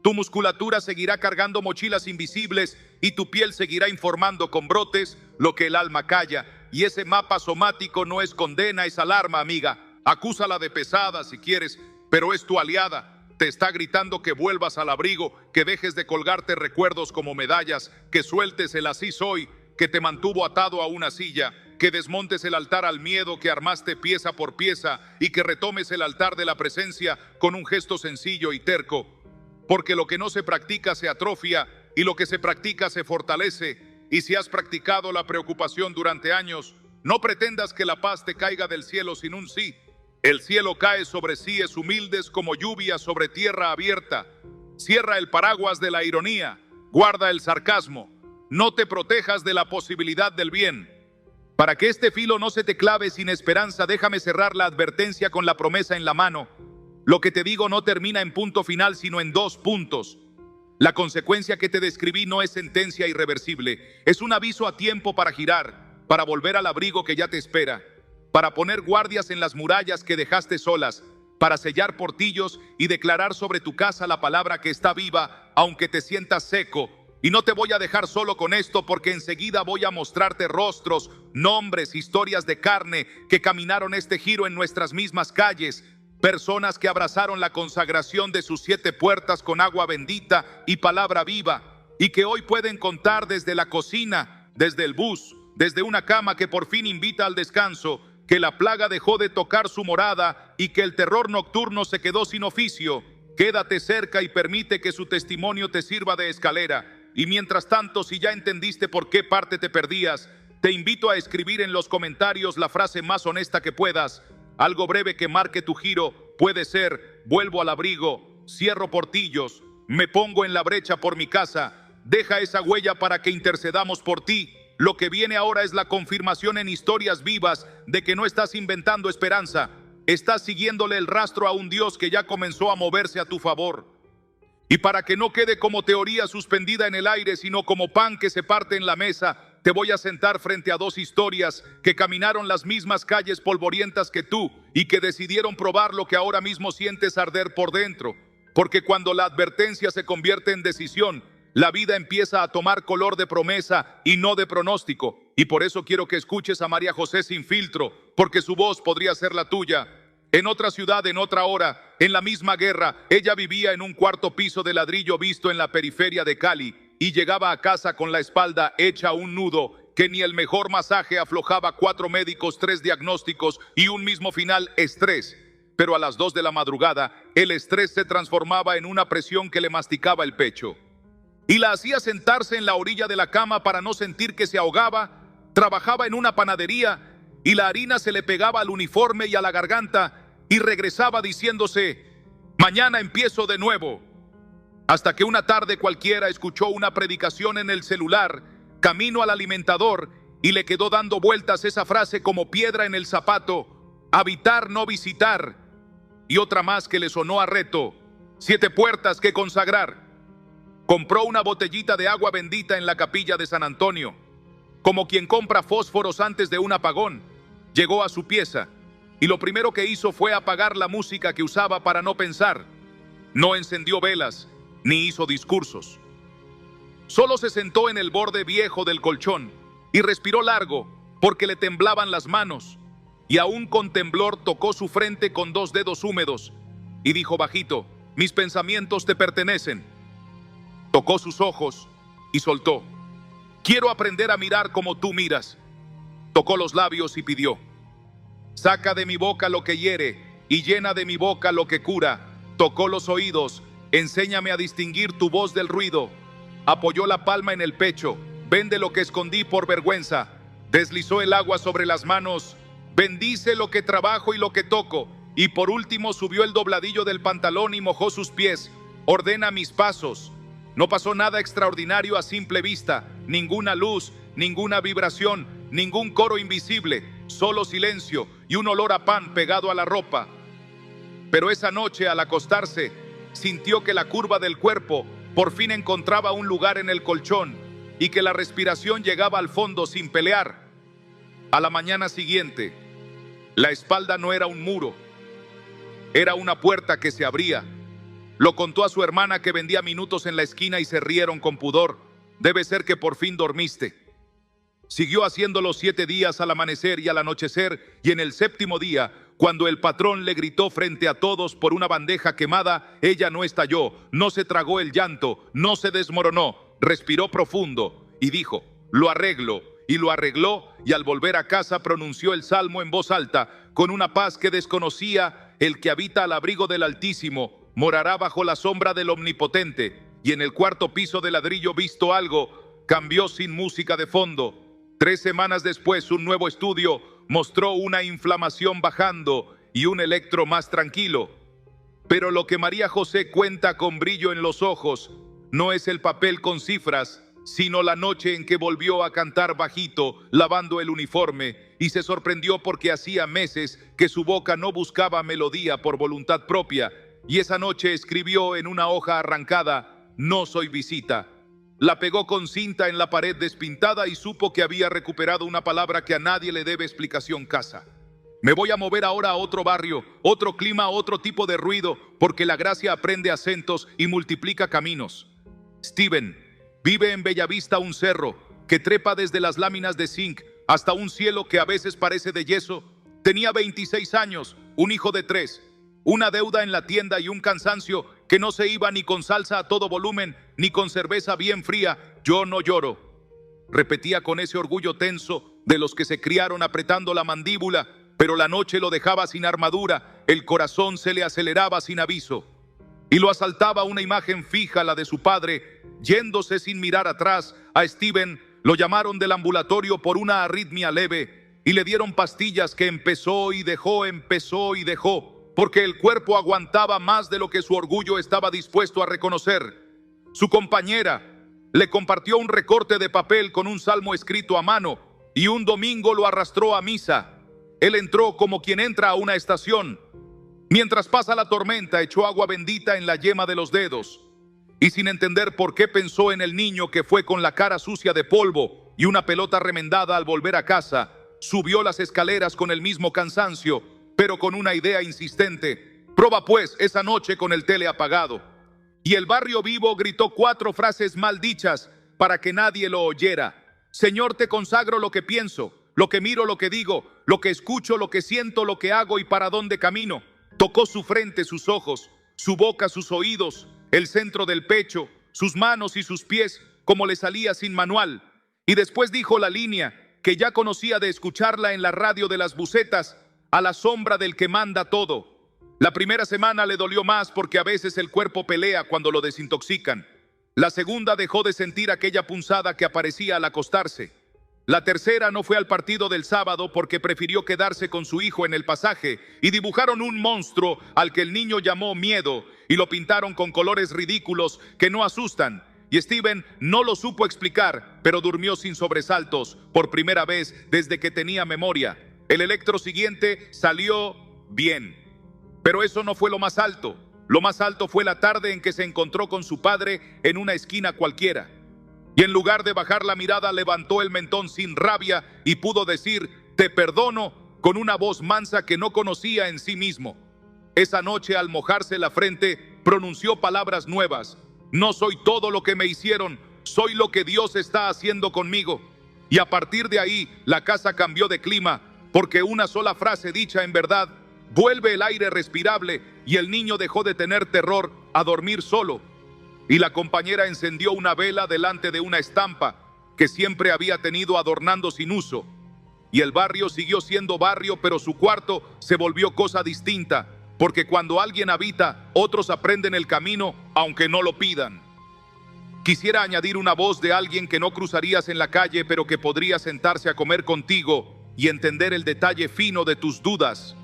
Tu musculatura seguirá cargando mochilas invisibles y tu piel seguirá informando con brotes lo que el alma calla. Y ese mapa somático no es condena, es alarma, amiga. Acúsala de pesada si quieres, pero es tu aliada. Te está gritando que vuelvas al abrigo, que dejes de colgarte recuerdos como medallas, que sueltes el así soy, que te mantuvo atado a una silla, que desmontes el altar al miedo que armaste pieza por pieza y que retomes el altar de la presencia con un gesto sencillo y terco. Porque lo que no se practica se atrofia y lo que se practica se fortalece. Y si has practicado la preocupación durante años, no pretendas que la paz te caiga del cielo sin un sí. El cielo cae sobre síes humildes como lluvia sobre tierra abierta. Cierra el paraguas de la ironía. Guarda el sarcasmo. No te protejas de la posibilidad del bien. Para que este filo no se te clave sin esperanza, déjame cerrar la advertencia con la promesa en la mano. Lo que te digo no termina en punto final, sino en 2 puntos. La consecuencia que te describí no es sentencia irreversible. Es un aviso a tiempo para girar, para volver al abrigo que ya te espera, para poner guardias en las murallas que dejaste solas, para sellar portillos y declarar sobre tu casa la palabra que está viva, aunque te sientas seco. Y no te voy a dejar solo con esto, porque enseguida voy a mostrarte rostros, nombres, historias de carne que caminaron este giro en nuestras mismas calles, personas que abrazaron la consagración de sus 7 puertas con agua bendita y palabra viva, y que hoy pueden contar desde la cocina, desde el bus, desde una cama que por fin invita al descanso, que la plaga dejó de tocar su morada y que el terror nocturno se quedó sin oficio. Quédate cerca y permite que su testimonio te sirva de escalera. Y mientras tanto, si ya entendiste por qué parte te perdías, te invito a escribir en los comentarios la frase más honesta que puedas. Algo breve que marque tu giro. Puede ser: vuelvo al abrigo, cierro portillos, me pongo en la brecha por mi casa. Deja esa huella para que intercedamos por ti. Lo que viene ahora es la confirmación en historias vivas de que no estás inventando esperanza. Estás siguiéndole el rastro a un Dios que ya comenzó a moverse a tu favor. Y para que no quede como teoría suspendida en el aire, sino como pan que se parte en la mesa, te voy a sentar frente a 2 historias que caminaron las mismas calles polvorientas que tú y que decidieron probar lo que ahora mismo sientes arder por dentro. Porque cuando la advertencia se convierte en decisión, la vida empieza a tomar color de promesa y no de pronóstico. Y por eso quiero que escuches a María José sin filtro, porque su voz podría ser la tuya. En otra ciudad, en otra hora, en la misma guerra, ella vivía en un 4º piso de ladrillo visto en la periferia de Cali y llegaba a casa con la espalda hecha un nudo que ni el mejor masaje aflojaba. 4 médicos, 3 diagnósticos y un mismo final: estrés. Pero a las 2 de la madrugada, el estrés se transformaba en una presión que le masticaba el pecho y la hacía sentarse en la orilla de la cama para no sentir que se ahogaba. Trabajaba en una panadería y la harina se le pegaba al uniforme y a la garganta, y regresaba diciéndose: mañana empiezo de nuevo. Hasta que una tarde cualquiera escuchó una predicación en el celular, camino al alimentador, y le quedó dando vueltas esa frase como piedra en el zapato: habitar, no visitar. Y otra más que le sonó a reto: 7 puertas que consagrar. Compró una botellita de agua bendita en la capilla de San Antonio, como quien compra fósforos antes de un apagón. Llegó a su pieza y lo primero que hizo fue apagar la música que usaba para no pensar. No encendió velas ni hizo discursos. Solo se sentó en el borde viejo del colchón y respiró largo porque le temblaban las manos, y aún con temblor tocó su frente con 2 dedos húmedos y dijo bajito: mis pensamientos te pertenecen. Tocó sus ojos y soltó: quiero aprender a mirar como tú miras. Tocó los labios y pidió: saca de mi boca lo que hiere y llena de mi boca lo que cura. Tocó los oídos: enséñame a distinguir tu voz del ruido. Apoyó la palma en el pecho: vende lo que escondí por vergüenza. Deslizó el agua sobre las manos: bendice lo que trabajo y lo que toco. Y por último subió el dobladillo del pantalón y mojó sus pies: ordena mis pasos. No pasó nada extraordinario a simple vista, ninguna luz, ninguna vibración, ningún coro invisible, solo silencio y un olor a pan pegado a la ropa. Pero esa noche, al acostarse, sintió que la curva del cuerpo por fin encontraba un lugar en el colchón y que la respiración llegaba al fondo sin pelear. A la mañana siguiente, la espalda no era un muro, era una puerta que se abría. Lo contó a su hermana, que vendía minutos en la esquina, y se rieron con pudor. Debe ser que por fin dormiste. Siguió haciéndolo 7 días al amanecer y al anochecer, y en el 7º día, cuando el patrón le gritó frente a todos por una bandeja quemada, ella no estalló, no se tragó el llanto, no se desmoronó, respiró profundo y dijo: lo arreglo. Y lo arregló, y al volver a casa pronunció el salmo en voz alta, con una paz que desconocía: el que habita al abrigo del Altísimo morará bajo la sombra del Omnipotente. Y en el 4º piso de ladrillo visto algo cambió sin música de fondo. 3 semanas después, un nuevo estudio mostró una inflamación bajando y un electro más tranquilo. Pero lo que María José cuenta con brillo en los ojos no es el papel con cifras, sino la noche en que volvió a cantar bajito, lavando el uniforme, y se sorprendió porque hacía meses que su boca no buscaba melodía por voluntad propia, y esa noche escribió en una hoja arrancada: no soy visita. La pegó con cinta en la pared despintada y supo que había recuperado una palabra que a nadie le debe explicación: casa. Me voy a mover ahora a otro barrio, otro clima, otro tipo de ruido, porque la gracia aprende acentos y multiplica caminos. Steven vive en Bellavista, un cerro que trepa desde las láminas de zinc hasta un cielo que a veces parece de yeso. Tenía 26 años, un hijo de 3, una deuda en la tienda y un cansancio que no se iba ni con salsa a todo volumen, ni con cerveza bien fría. Yo no lloro, repetía con ese orgullo tenso de los que se criaron apretando la mandíbula, pero la noche lo dejaba sin armadura, el corazón se le aceleraba sin aviso. Y lo asaltaba una imagen fija, la de su padre, yéndose sin mirar atrás. A Steven lo llamaron del ambulatorio por una arritmia leve y le dieron pastillas que empezó y dejó, porque el cuerpo aguantaba más de lo que su orgullo estaba dispuesto a reconocer. Su compañera le compartió un recorte de papel con un salmo escrito a mano y un domingo lo arrastró a misa. Él entró como quien entra a una estación. Mientras pasa la tormenta, echó agua bendita en la yema de los dedos y, sin entender por qué, pensó en el niño que fue con la cara sucia de polvo y una pelota remendada al volver a casa. Subió las escaleras con el mismo cansancio, pero con una idea insistente: proba pues esa noche con el tele apagado. Y el barrio vivo gritó 4 frases mal dichas para que nadie lo oyera. Señor, te consagro lo que pienso, lo que miro, lo que digo, lo que escucho, lo que siento, lo que hago y para dónde camino. Tocó su frente, sus ojos, su boca, sus oídos, el centro del pecho, sus manos y sus pies, como le salía sin manual. Y después dijo la línea que ya conocía de escucharla en la radio de las bucetas: a la sombra del que manda todo. La primera semana le dolió más porque a veces el cuerpo pelea cuando lo desintoxican. La segunda dejó de sentir aquella punzada que aparecía al acostarse. La tercera no fue al partido del sábado porque prefirió quedarse con su hijo en el pasaje, y dibujaron un monstruo al que el niño llamó miedo y lo pintaron con colores ridículos que no asustan. Y Steven no lo supo explicar, pero durmió sin sobresaltos por primera vez desde que tenía memoria. El electro siguiente salió bien, pero eso no fue lo más alto. Lo más alto fue la tarde en que se encontró con su padre en una esquina cualquiera. Y en lugar de bajar la mirada, levantó el mentón sin rabia y pudo decir: te perdono, con una voz mansa que no conocía en sí mismo. Esa noche, al mojarse la frente, pronunció palabras nuevas: no soy todo lo que me hicieron, soy lo que Dios está haciendo conmigo. Y a partir de ahí, la casa cambió de clima, porque una sola frase dicha en verdad vuelve el aire respirable, y el niño dejó de tener terror a dormir solo. Y la compañera encendió una vela delante de una estampa que siempre había tenido adornando sin uso. Y el barrio siguió siendo barrio, pero su cuarto se volvió cosa distinta, porque cuando alguien habita, otros aprenden el camino, aunque no lo pidan. Quisiera añadir una voz de alguien que no cruzarías en la calle, pero que podría sentarse a comer contigo y entender el detalle fino de tus dudas.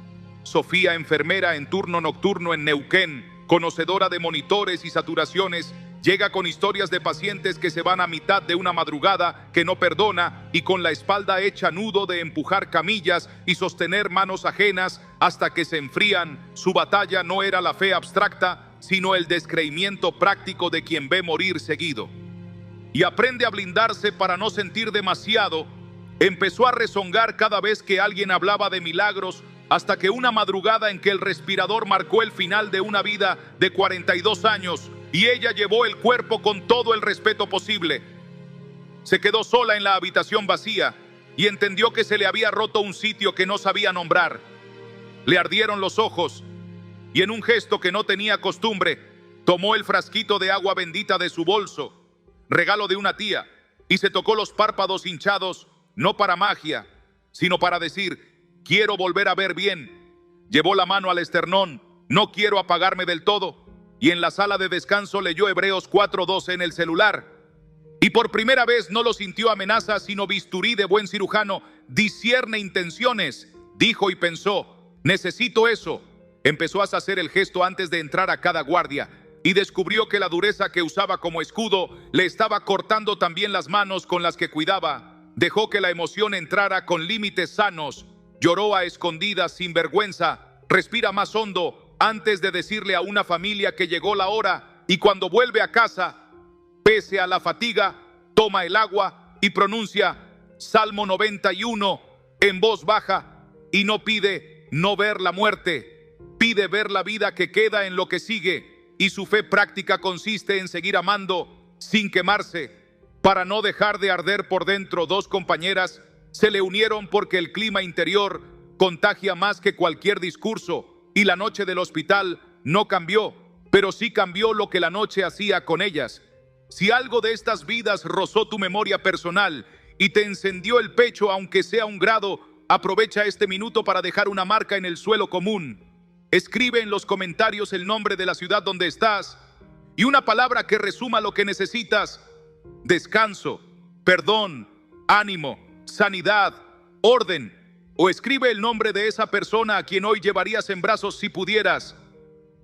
Sofía, enfermera en turno nocturno en Neuquén, conocedora de monitores y saturaciones, llega con historias de pacientes que se van a mitad de una madrugada que no perdona, y con la espalda hecha nudo de empujar camillas y sostener manos ajenas hasta que se enfrían. Su batalla no era la fe abstracta, sino el descreimiento práctico de quien ve morir seguido. Y aprende a blindarse para no sentir demasiado. Empezó a rezongar cada vez que alguien hablaba de milagros, hasta que una madrugada en que el respirador marcó el final de una vida de 42 años y ella llevó el cuerpo con todo el respeto posible. Se quedó sola en la habitación vacía y entendió que se le había roto un sitio que no sabía nombrar. Le ardieron los ojos y, en un gesto que no tenía costumbre, tomó el frasquito de agua bendita de su bolso, regalo de una tía, y se tocó los párpados hinchados, no para magia, sino para decir: quiero volver a ver bien. Llevó la mano al esternón: no quiero apagarme del todo. Y en la sala de descanso leyó Hebreos 4:12 en el celular. Y por primera vez no lo sintió amenaza, sino bisturí de buen cirujano. Discierne intenciones, dijo y pensó: necesito eso. Empezó a hacer el gesto antes de entrar a cada guardia. y descubrió que la dureza que usaba como escudo le estaba cortando también las manos con las que cuidaba. Dejó que la emoción entrara con límites sanos, lloró a escondidas sin vergüenza, respira más hondo antes de decirle a una familia que llegó la hora, y cuando vuelve a casa, pese a la fatiga, toma el agua y pronuncia Salmo 91 en voz baja, y no pide no ver la muerte, pide ver la vida que queda en lo que sigue, y su fe práctica consiste en seguir amando sin quemarse. Para no dejar de arder por dentro, dos compañeras se le unieron porque el clima interior contagia más que cualquier discurso, y la noche del hospital no cambió, pero sí cambió lo que la noche hacía con ellas. Si algo de estas vidas rozó tu memoria personal y te encendió el pecho, aunque sea un grado, aprovecha este minuto para dejar una marca en el suelo común. Escribe en los comentarios el nombre de la ciudad donde estás y una palabra que resuma lo que necesitas: descanso, perdón, ánimo, sanidad, orden. O escribe el nombre de esa persona a quien hoy llevarías en brazos si pudieras.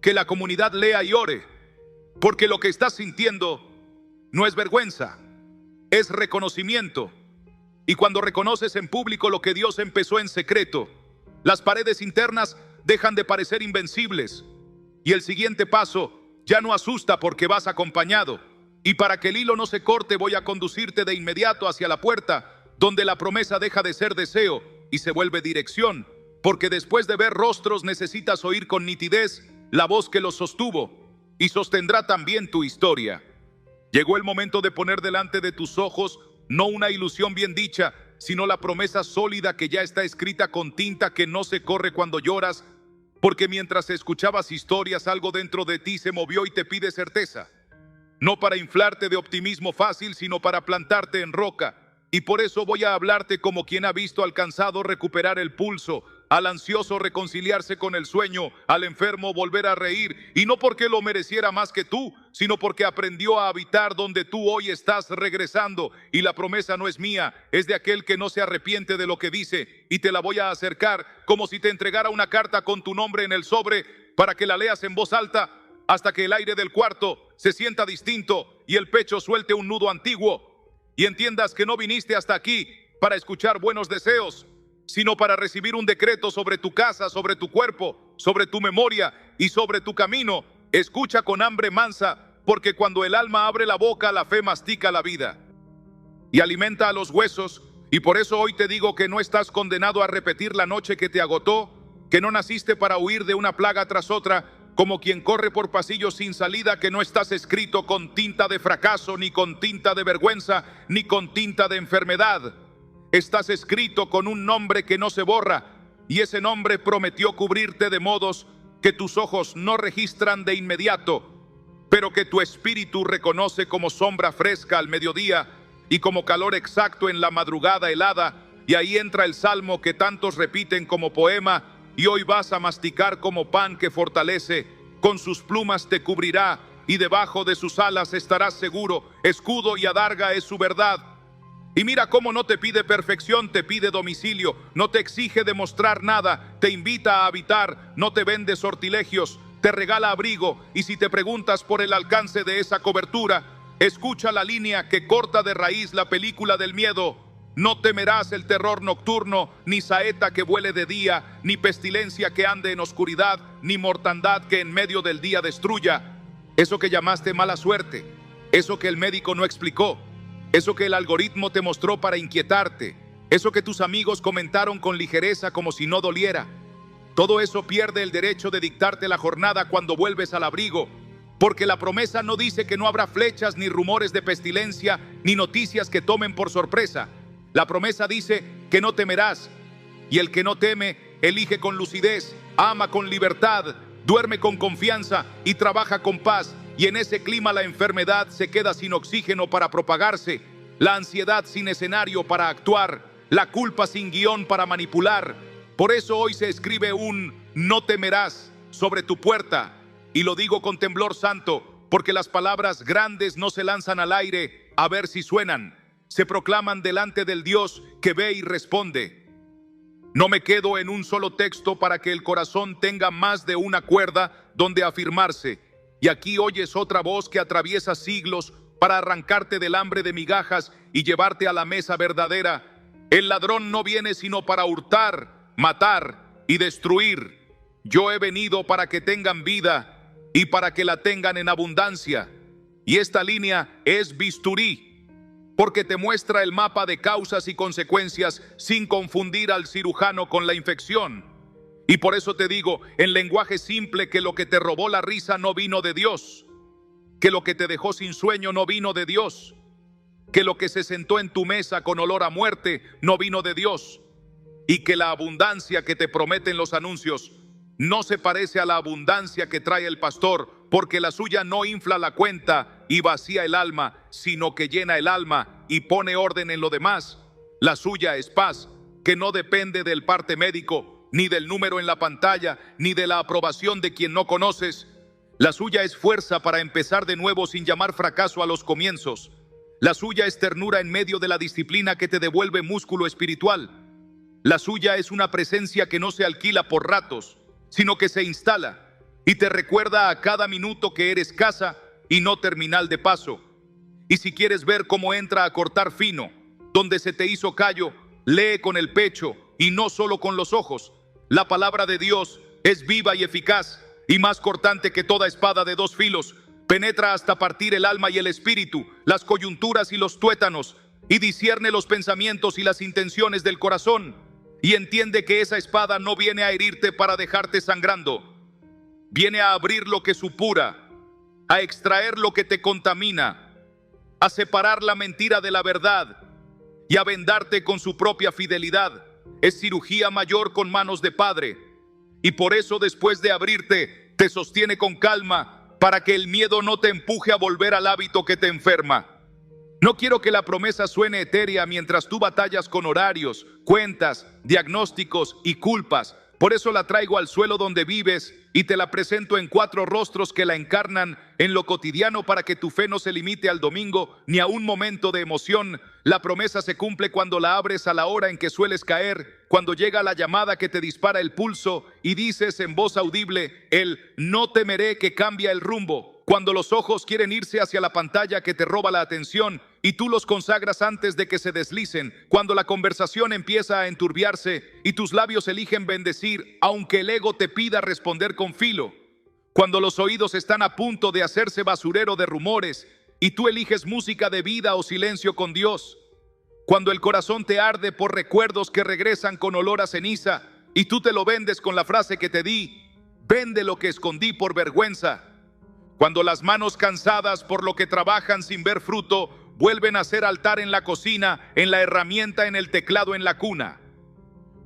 Que la comunidad lea y ore, porque lo que estás sintiendo no es vergüenza, es reconocimiento. Y cuando reconoces en público lo que Dios empezó en secreto, las paredes internas dejan de parecer invencibles, y el siguiente paso ya no asusta porque vas acompañado. Y para que el hilo no se corte, voy a conducirte de inmediato hacia la puerta, donde la promesa deja de ser deseo y se vuelve dirección, porque después de ver rostros necesitas oír con nitidez la voz que los sostuvo y sostendrá también tu historia. Llegó el momento de poner delante de tus ojos no una ilusión bien dicha, sino la promesa sólida que ya está escrita con tinta que no se corre cuando lloras, porque mientras escuchabas historias algo dentro de ti se movió y te pide certeza. No para inflarte de optimismo fácil, sino para plantarte en roca. Y por eso voy a hablarte como quien ha visto al cansado recuperar el pulso, al ansioso reconciliarse con el sueño, al enfermo volver a reír, y no porque lo mereciera más que tú, sino porque aprendió a habitar donde tú hoy estás regresando. Y la promesa no es mía, es de aquel que no se arrepiente de lo que dice, y te la voy a acercar como si te entregara una carta con tu nombre en el sobre, para que la leas en voz alta hasta que el aire del cuarto se sienta distinto y el pecho suelte un nudo antiguo, y entiendas que no viniste hasta aquí para escuchar buenos deseos, sino para recibir un decreto sobre tu casa, sobre tu cuerpo, sobre tu memoria y sobre tu camino. Escucha con hambre mansa, porque cuando el alma abre la boca, la fe mastica la vida y alimenta a los huesos. Y por eso hoy te digo que no estás condenado a repetir la noche que te agotó, que no naciste para huir de una plaga tras otra, como quien corre por pasillos sin salida, que no estás escrito con tinta de fracaso, ni con tinta de vergüenza, ni con tinta de enfermedad. Estás escrito con un nombre que no se borra, y ese nombre prometió cubrirte de modos que tus ojos no registran de inmediato, pero que tu espíritu reconoce como sombra fresca al mediodía y como calor exacto en la madrugada helada. Y ahí entra el salmo que tantos repiten como poema, y hoy vas a masticar como pan que fortalece. Con sus plumas te cubrirá, y debajo de sus alas estarás seguro. Escudo y adarga es su verdad. Y mira cómo no te pide perfección, te pide domicilio. No te exige demostrar nada, te invita a habitar. No te vende sortilegios, te regala abrigo. Y si te preguntas por el alcance de esa cobertura, escucha la línea que corta de raíz la película del miedo. No temerás el terror nocturno, ni saeta que vuele de día, ni pestilencia que ande en oscuridad, ni mortandad que en medio del día destruya. Eso que llamaste mala suerte, eso que el médico no explicó, eso que el algoritmo te mostró para inquietarte, eso que tus amigos comentaron con ligereza como si no doliera, todo eso pierde el derecho de dictarte la jornada cuando vuelves al abrigo, porque la promesa no dice que no habrá flechas, ni rumores de pestilencia, ni noticias que tomen por sorpresa. La promesa dice que no temerás, y el que no teme elige con lucidez, ama con libertad, duerme con confianza y trabaja con paz. Y en ese clima la enfermedad se queda sin oxígeno para propagarse, la ansiedad sin escenario para actuar, la culpa sin guión para manipular. Por eso hoy se escribe un no temerás sobre tu puerta, y lo digo con temblor santo, porque las palabras grandes no se lanzan al aire a ver si suenan, se proclaman delante del Dios que ve y responde. No me quedo en un solo texto para que el corazón tenga más de una cuerda donde afirmarse. Y aquí oyes otra voz que atraviesa siglos para arrancarte del hambre de migajas y llevarte a la mesa verdadera. El ladrón no viene sino para hurtar, matar y destruir. Yo he venido para que tengan vida y para que la tengan en abundancia. Y esta línea es bisturí, porque te muestra el mapa de causas y consecuencias sin confundir al cirujano con la infección. Y por eso te digo, en lenguaje simple, que lo que te robó la risa no vino de Dios, que lo que te dejó sin sueño no vino de Dios, que lo que se sentó en tu mesa con olor a muerte no vino de Dios, y que la abundancia que te prometen los anuncios no se parece a la abundancia que trae el pastor, porque la suya no infla la cuenta y vacía el alma, sino que llena el alma y pone orden en lo demás. La suya es paz, que no depende del parte médico, ni del número en la pantalla, ni de la aprobación de quien no conoces. La suya es fuerza para empezar de nuevo sin llamar fracaso a los comienzos. La suya es ternura en medio de la disciplina que te devuelve músculo espiritual. La suya es una presencia que no se alquila por ratos, sino que se instala y te recuerda a cada minuto que eres casa y no terminal de paso. Y si quieres ver cómo entra a cortar fino, donde se te hizo callo, lee con el pecho y no solo con los ojos. La palabra de Dios es viva y eficaz y más cortante que toda espada de dos filos. Penetra hasta partir el alma y el espíritu, las coyunturas y los tuétanos, y discierne los pensamientos y las intenciones del corazón. Y entiende que esa espada no viene a herirte para dejarte sangrando. Viene a abrir lo que supura, a extraer lo que te contamina, a separar la mentira de la verdad y a vendarte con su propia fidelidad. Es cirugía mayor con manos de padre. Y por eso, después de abrirte, te sostiene con calma para que el miedo no te empuje a volver al hábito que te enferma. No quiero que la promesa suene etérea mientras tú batallas con horarios, cuentas, diagnósticos y culpas. Por eso la traigo al suelo donde vives y te la presento en 4 rostros que la encarnan en lo cotidiano, para que tu fe no se limite al domingo ni a un momento de emoción. La promesa se cumple cuando la abres a la hora en que sueles caer, cuando llega la llamada que te dispara el pulso y dices en voz audible el no temeré, que cambia el rumbo. Cuando los ojos quieren irse hacia la pantalla que te roba la atención y tú los consagras antes de que se deslicen. Cuando la conversación empieza a enturbiarse y tus labios eligen bendecir, aunque el ego te pida responder con filo. Cuando los oídos están a punto de hacerse basurero de rumores y tú eliges música de vida o silencio con Dios. Cuando el corazón te arde por recuerdos que regresan con olor a ceniza y tú te lo vendes con la frase que te di: vende lo que escondí por vergüenza. Cuando las manos cansadas por lo que trabajan sin ver fruto vuelven a ser altar en la cocina, en la herramienta, en el teclado, en la cuna.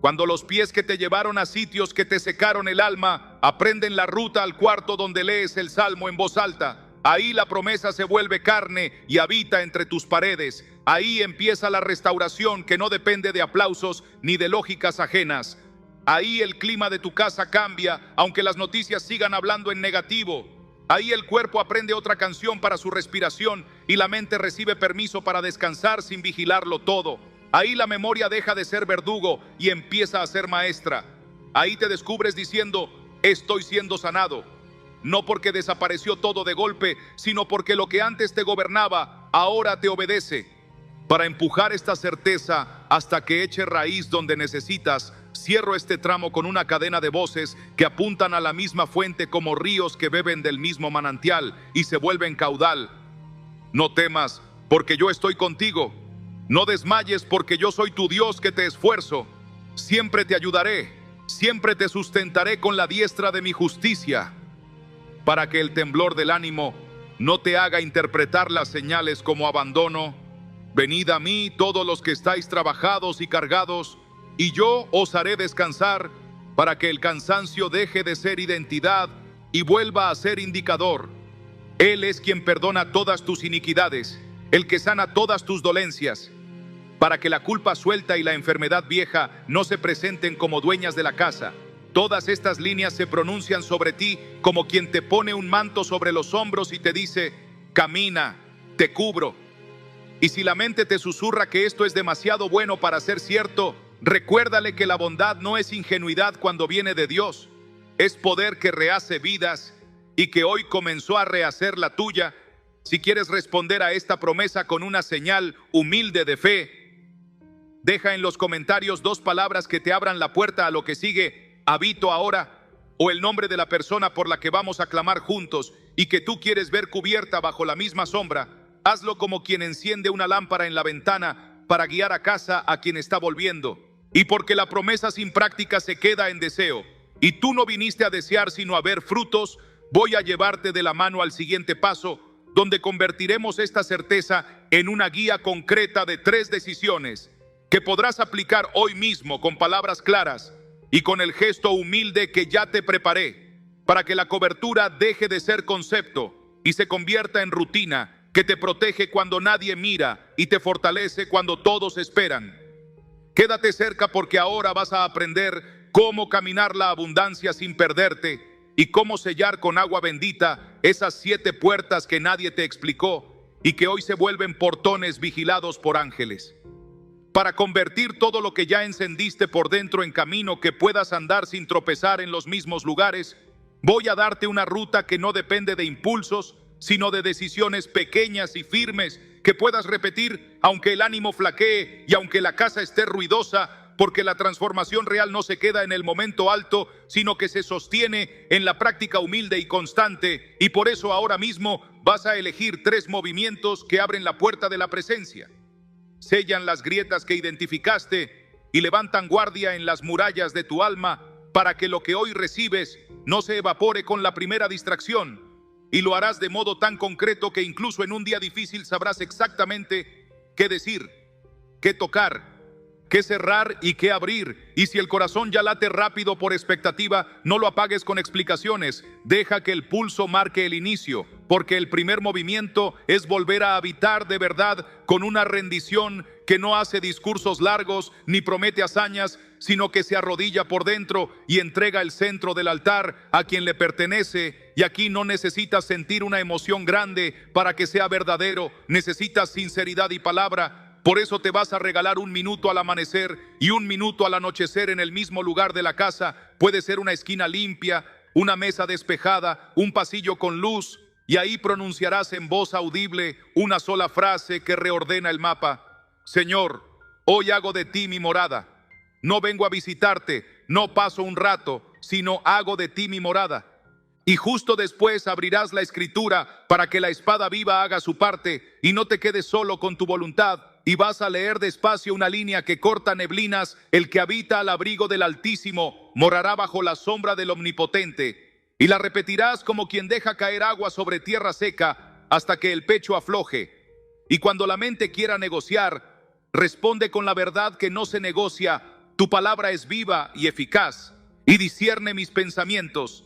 Cuando los pies que te llevaron a sitios que te secaron el alma aprenden la ruta al cuarto donde lees el salmo en voz alta. Ahí la promesa se vuelve carne y habita entre tus paredes. Ahí empieza la restauración que no depende de aplausos ni de lógicas ajenas. Ahí el clima de tu casa cambia, aunque las noticias sigan hablando en negativo. Ahí el cuerpo aprende otra canción para su respiración y la mente recibe permiso para descansar sin vigilarlo todo. Ahí la memoria deja de ser verdugo y empieza a ser maestra. Ahí te descubres diciendo: estoy siendo sanado. No porque desapareció todo de golpe, sino porque lo que antes te gobernaba ahora te obedece. Para empujar esta certeza hasta que eche raíz donde necesitas, cierro este tramo con una cadena de voces que apuntan a la misma fuente como ríos que beben del mismo manantial y se vuelven caudal. No temas, porque yo estoy contigo. No desmayes, porque yo soy tu Dios que te esfuerzo. Siempre te ayudaré, siempre te sustentaré con la diestra de mi justicia, para que el temblor del ánimo no te haga interpretar las señales como abandono. Venid a mí todos los que estáis trabajados y cargados, y yo os haré descansar, para que el cansancio deje de ser identidad y vuelva a ser indicador. Él es quien perdona todas tus iniquidades, el que sana todas tus dolencias, para que la culpa suelta y la enfermedad vieja no se presenten como dueñas de la casa. Todas estas líneas se pronuncian sobre ti como quien te pone un manto sobre los hombros y te dice: camina, te cubro. Y si la mente te susurra que esto es demasiado bueno para ser cierto, recuérdale que la bondad no es ingenuidad cuando viene de Dios. Es poder que rehace vidas y que hoy comenzó a rehacer la tuya, si quieres responder a esta promesa con una señal humilde de fe, deja en los comentarios 2 palabras que te abran la puerta a lo que sigue: habito ahora, o el nombre de la persona por la que vamos a clamar juntos y que tú quieres ver cubierta bajo la misma sombra. Hazlo como quien enciende una lámpara en la ventana para guiar a casa a quien está volviendo. Y porque la promesa sin práctica se queda en deseo, y tú no viniste a desear sino a ver frutos, voy a llevarte de la mano al siguiente paso, donde convertiremos esta certeza en una guía concreta de 3 decisiones que podrás aplicar hoy mismo con palabras claras y con el gesto humilde que ya te preparé, para que la cobertura deje de ser concepto y se convierta en rutina que te protege cuando nadie mira y te fortalece cuando todos esperan. Quédate cerca, porque ahora vas a aprender cómo caminar la abundancia sin perderte y cómo sellar con agua bendita esas 7 puertas que nadie te explicó y que hoy se vuelven portones vigilados por ángeles. Para convertir todo lo que ya encendiste por dentro en camino que puedas andar sin tropezar en los mismos lugares, voy a darte una ruta que no depende de impulsos, sino de decisiones pequeñas y firmes que puedas repetir aunque el ánimo flaquee y aunque la casa esté ruidosa, porque la transformación real no se queda en el momento alto, sino que se sostiene en la práctica humilde y constante. Y por eso ahora mismo vas a elegir 3 movimientos que abren la puerta de la presencia, sellan las grietas que identificaste y levantan guardia en las murallas de tu alma, para que lo que hoy recibes no se evapore con la primera distracción. Y lo harás de modo tan concreto que incluso en un día difícil sabrás exactamente qué decir, qué tocar, qué cerrar y qué abrir. Y si el corazón ya late rápido por expectativa, no lo apagues con explicaciones. Deja que el pulso marque el inicio, porque el primer movimiento es volver a habitar de verdad con una rendición que no hace discursos largos ni promete hazañas, sino que se arrodilla por dentro y entrega el centro del altar a quien le pertenece. Y aquí no necesitas sentir una emoción grande para que sea verdadero, necesitas sinceridad y palabra. Por eso te vas a regalar 1 minuto al amanecer y 1 minuto al anochecer en el mismo lugar de la casa. Puede ser una esquina limpia, una mesa despejada, un pasillo con luz, y ahí pronunciarás en voz audible una sola frase que reordena el mapa: Señor, hoy hago de ti mi morada. No vengo a visitarte, no paso un rato, sino hago de ti mi morada. Y justo después abrirás la escritura para que la espada viva haga su parte y no te quedes solo con tu voluntad. Y vas a leer despacio una línea que corta neblinas: el que habita al abrigo del Altísimo morará bajo la sombra del Omnipotente. Y la repetirás como quien deja caer agua sobre tierra seca hasta que el pecho afloje. Y cuando la mente quiera negociar, responde con la verdad que no se negocia. Tu palabra es viva y eficaz y discierne mis pensamientos.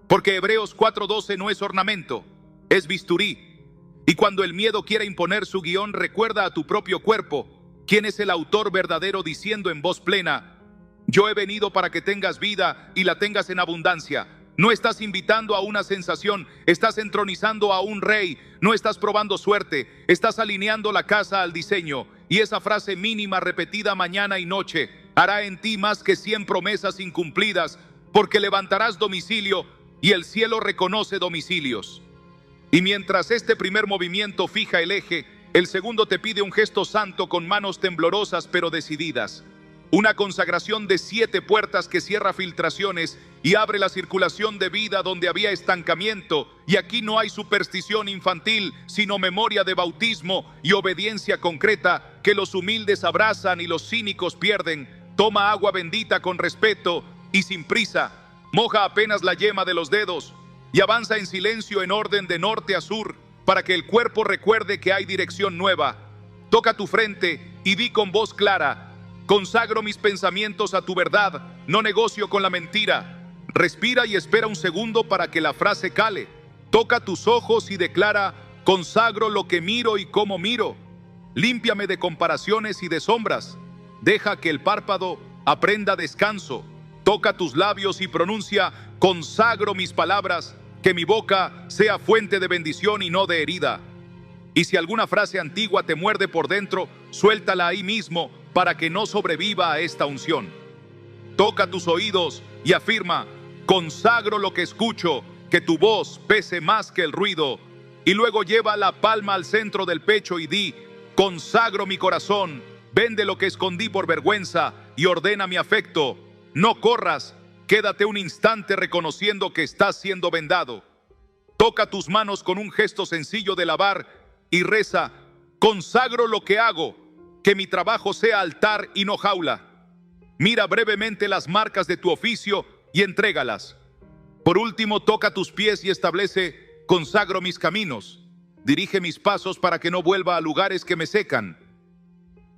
Porque Hebreos 4:12 no es ornamento, es bisturí. Y cuando el miedo quiera imponer su guión, recuerda a tu propio cuerpo quién es el autor verdadero, diciendo en voz plena: yo he venido para que tengas vida y la tengas en abundancia. No estás invitando a una sensación, estás entronizando a un rey. No estás probando suerte, estás alineando la casa al diseño. Y esa frase mínima repetida mañana y noche hará en ti más que 100 promesas incumplidas, porque levantarás domicilio y el cielo reconoce domicilios. Y mientras este primer movimiento fija el eje, el segundo te pide un gesto santo con manos temblorosas pero decididas. Una consagración de 7 puertas que cierra filtraciones y abre la circulación de vida donde había estancamiento. Y aquí no hay superstición infantil, sino memoria de bautismo y obediencia concreta que los humildes abrazan y los cínicos pierden. Toma agua bendita con respeto y sin prisa. Moja apenas la yema de los dedos y avanza en silencio en orden de norte a sur, para que el cuerpo recuerde que hay dirección nueva. Toca tu frente y di con voz clara: consagro mis pensamientos a tu verdad, no negocio con la mentira. Respira y espera un segundo para que la frase cale. Toca tus ojos y declara: consagro lo que miro y cómo miro. Límpiame de comparaciones y de sombras. Deja que el párpado aprenda descanso. Toca tus labios y pronuncia: consagro mis palabras, que mi boca sea fuente de bendición y no de herida. Y si alguna frase antigua te muerde por dentro, suéltala ahí mismo para que no sobreviva a esta unción. Toca tus oídos y afirma: consagro lo que escucho, que tu voz pese más que el ruido. Y luego lleva la palma al centro del pecho y di: consagro mi corazón, vende lo que escondí por vergüenza y ordena mi afecto. No corras, quédate un instante reconociendo que estás siendo vendado. Toca tus manos con un gesto sencillo de lavar y reza: consagro lo que hago, que mi trabajo sea altar y no jaula. Mira brevemente las marcas de tu oficio y entrégalas. Por último, toca tus pies y establece: consagro mis caminos, dirige mis pasos para que no vuelva a lugares que me secan.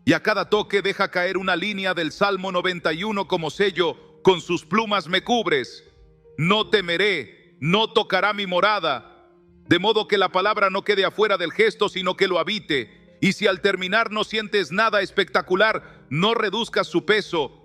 Y a cada toque deja caer una línea del Salmo 91 como sello: con sus plumas me cubres, no temeré, no tocará mi morada. De modo que la palabra no quede afuera del gesto, sino que lo habite. Y si al terminar no sientes nada espectacular, no reduzcas su peso.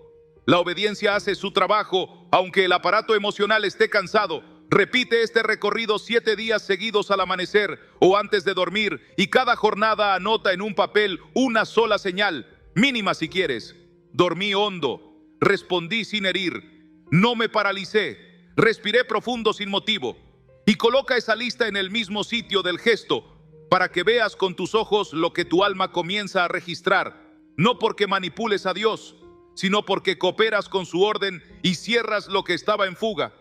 La obediencia hace su trabajo, aunque el aparato emocional esté cansado. Repite este recorrido 7 días seguidos al amanecer o antes de dormir, y cada jornada anota en un papel una sola señal, mínima si quieres. Dormí hondo, respondí sin herir, no me paralicé, respiré profundo sin motivo. Y coloca esa lista en el mismo sitio del gesto, para que veas con tus ojos lo que tu alma comienza a registrar, no porque manipules a Dios, sino porque cooperas con su orden y cierras lo que estaba en fuga.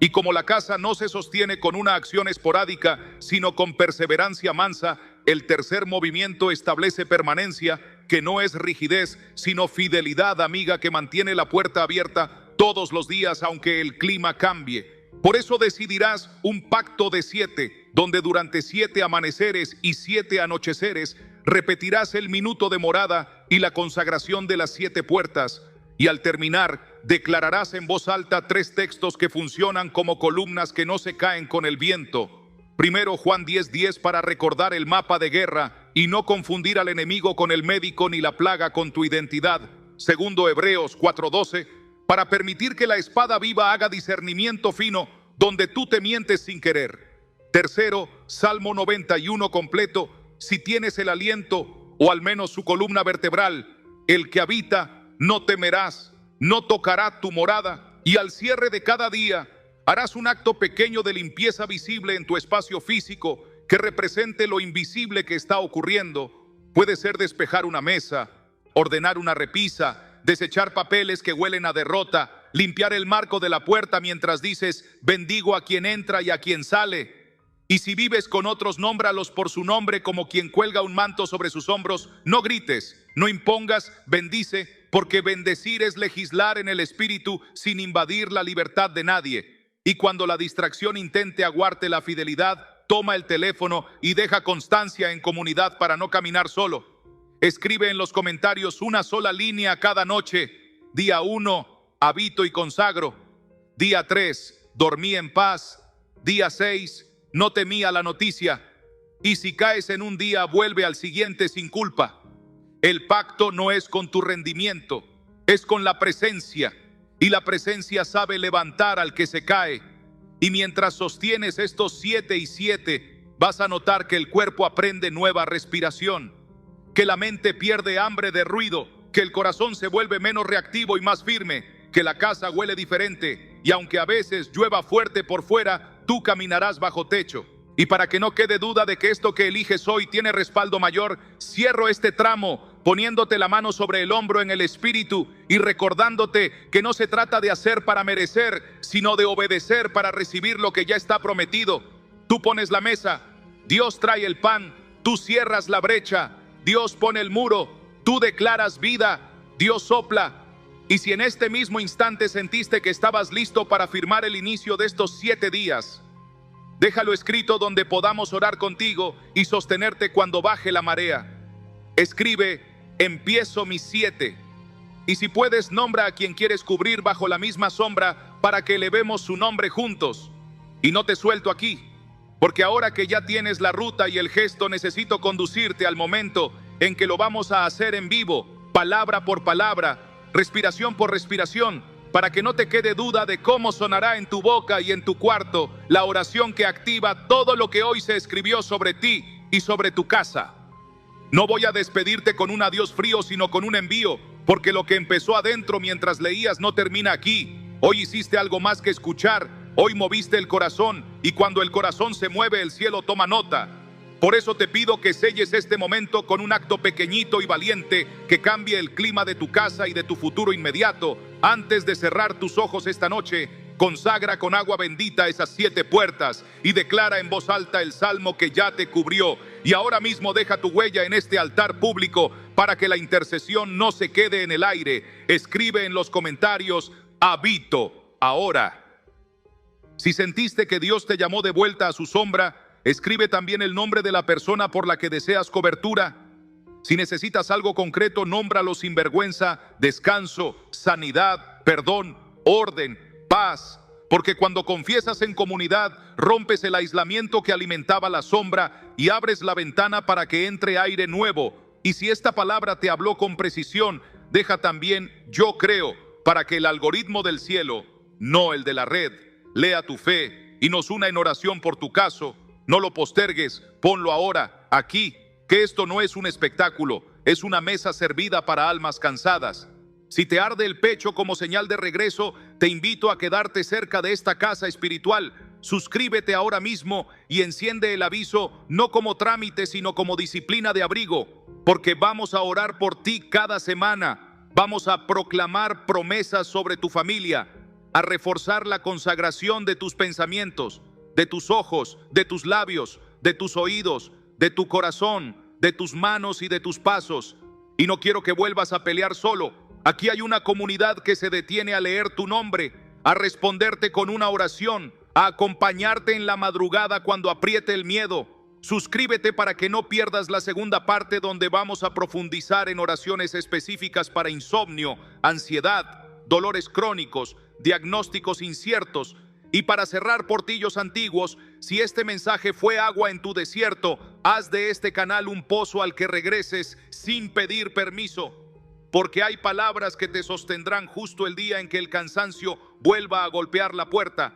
Y como la casa no se sostiene con una acción esporádica, sino con perseverancia mansa, el tercer movimiento establece permanencia, que no es rigidez, sino fidelidad amiga que mantiene la puerta abierta todos los días, aunque el clima cambie. Por eso decidirás un pacto de 7, donde durante 7 amaneceres y 7 anocheceres repetirás el minuto de morada y la consagración de las 7 puertas, y al terminar declararás en voz alta 3 textos que funcionan como columnas que no se caen con el viento. Primero, Juan 10:10 para recordar el mapa de guerra y no confundir al enemigo con el médico ni la plaga con tu identidad. Segundo, Hebreos 4:12 para permitir que la espada viva haga discernimiento fino donde tú te mientes sin querer. Tercero, Salmo 91 completo, si tienes el aliento o al menos su columna vertebral: el que habita, no temerás, no tocará tu morada. Y al cierre de cada día harás un acto pequeño de limpieza visible en tu espacio físico que represente lo invisible que está ocurriendo. Puede ser despejar una mesa, ordenar una repisa, desechar papeles que huelen a derrota, limpiar el marco de la puerta mientras dices: bendigo a quien entra y a quien sale. Y si vives con otros, nómbralos por su nombre, como quien cuelga un manto sobre sus hombros. No grites, no impongas, bendice, porque bendecir es legislar en el espíritu sin invadir la libertad de nadie. Y cuando la distracción intente aguarte la fidelidad, toma el teléfono y deja constancia en comunidad para no caminar solo. Escribe en los comentarios una sola línea cada noche. Día 1, habito y consagro. Día 3, dormí en paz. Día 6, no temía la noticia. Y si caes en un día, vuelve al siguiente sin culpa. El pacto no es con tu rendimiento, es con la presencia. Y la presencia sabe levantar al que se cae. Y mientras sostienes estos 7 y 7, vas a notar que el cuerpo aprende nueva respiración, que la mente pierde hambre de ruido, que el corazón se vuelve menos reactivo y más firme, que la casa huele diferente, y aunque a veces llueva fuerte por fuera, tú caminarás bajo techo. Y para que no quede duda de que esto que eliges hoy tiene respaldo mayor, cierro este tramo poniéndote la mano sobre el hombro en el espíritu y recordándote que no se trata de hacer para merecer, sino de obedecer para recibir lo que ya está prometido. Tú pones la mesa, Dios trae el pan, tú cierras la brecha, Dios pone el muro, tú declaras vida, Dios sopla. Y si en este mismo instante sentiste que estabas listo para firmar el inicio de estos 7 días, déjalo escrito donde podamos orar contigo y sostenerte cuando baje la marea. Escribe: empiezo mis 7. Y si puedes, nombra a quien quieres cubrir bajo la misma sombra para que elevemos su nombre juntos. Y no te suelto aquí, porque ahora que ya tienes la ruta y el gesto, necesito conducirte al momento en que lo vamos a hacer en vivo, palabra por palabra, respiración por respiración, para que no te quede duda de cómo sonará en tu boca y en tu cuarto la oración que activa todo lo que hoy se escribió sobre ti y sobre tu casa. No voy a despedirte con un adiós frío, sino con un envío, porque lo que empezó adentro mientras leías no termina aquí. Hoy hiciste algo más que escuchar, Hoy moviste el corazón y cuando el corazón se mueve, el cielo toma nota. Por eso te pido que selles este momento con un acto pequeñito y valiente que cambie el clima de tu casa y de tu futuro inmediato. Antes de cerrar tus ojos esta noche, consagra con agua bendita esas 7 puertas y declara en voz alta el salmo que ya te cubrió. Y ahora mismo deja tu huella en este altar público para que la intercesión no se quede en el aire. Escribe en los comentarios: habito ahora. Si sentiste que Dios te llamó de vuelta a su sombra, escribe también el nombre de la persona por la que deseas cobertura. Si necesitas algo concreto, nómbralo sin vergüenza: descanso, sanidad, perdón, orden, paz. Porque cuando confiesas en comunidad, rompes el aislamiento que alimentaba la sombra y abres la ventana para que entre aire nuevo. Y si esta palabra te habló con precisión, deja también "yo creo" para que el algoritmo del cielo, no el de la red, lea tu fe y nos una en oración por tu caso. No lo postergues, ponlo ahora, aquí, que esto no es un espectáculo, es una mesa servida para almas cansadas. Si te arde el pecho como señal de regreso, te invito a quedarte cerca de esta casa espiritual. Suscríbete ahora mismo y enciende el aviso, no como trámite, sino como disciplina de abrigo, porque vamos a orar por ti cada semana. Vamos a proclamar promesas sobre tu familia, a reforzar la consagración de tus pensamientos, de tus ojos, de tus labios, de tus oídos, de tu corazón, de tus manos y de tus pasos. Y no quiero que vuelvas a pelear solo. Aquí hay una comunidad que se detiene a leer tu nombre, a responderte con una oración, a acompañarte en la madrugada cuando apriete el miedo. Suscríbete para que no pierdas la segunda parte, donde vamos a profundizar en oraciones específicas para insomnio, ansiedad, dolores crónicos, diagnósticos inciertos. Y para cerrar portillos antiguos, si este mensaje fue agua en tu desierto, haz de este canal un pozo al que regreses sin pedir permiso, porque hay palabras que te sostendrán justo el día en que el cansancio vuelva a golpear la puerta.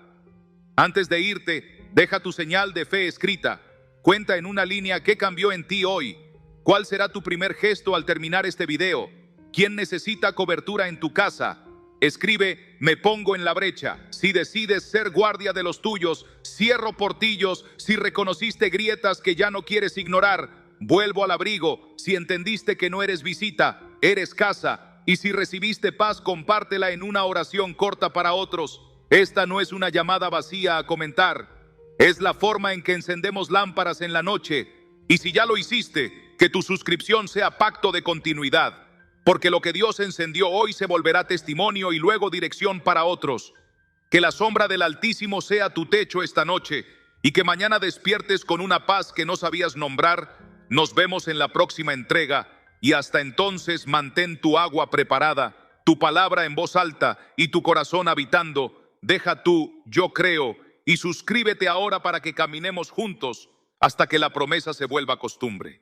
Antes de irte, deja tu señal de fe escrita. Cuenta en una línea qué cambió en ti hoy. ¿Cuál será tu primer gesto al terminar este video? ¿Quién necesita cobertura en tu casa? Escribe: me pongo en la brecha. Si decides ser guardia de los tuyos, cierro portillos. Si reconociste grietas que ya no quieres ignorar, vuelvo al abrigo. Si entendiste que no eres visita, eres casa. Y si recibiste paz, compártela en una oración corta para otros. Esta no es una llamada vacía a comentar, es la forma en que encendemos lámparas en la noche. Y si ya lo hiciste, que tu suscripción sea pacto de continuidad. Porque lo que Dios encendió hoy se volverá testimonio y luego dirección para otros. Que la sombra del Altísimo sea tu techo esta noche y que mañana despiertes con una paz que no sabías nombrar. Nos vemos en la próxima entrega y hasta entonces mantén tu agua preparada, tu palabra en voz alta y tu corazón habitando. Deja tu "yo creo" y suscríbete ahora para que caminemos juntos hasta que la promesa se vuelva costumbre.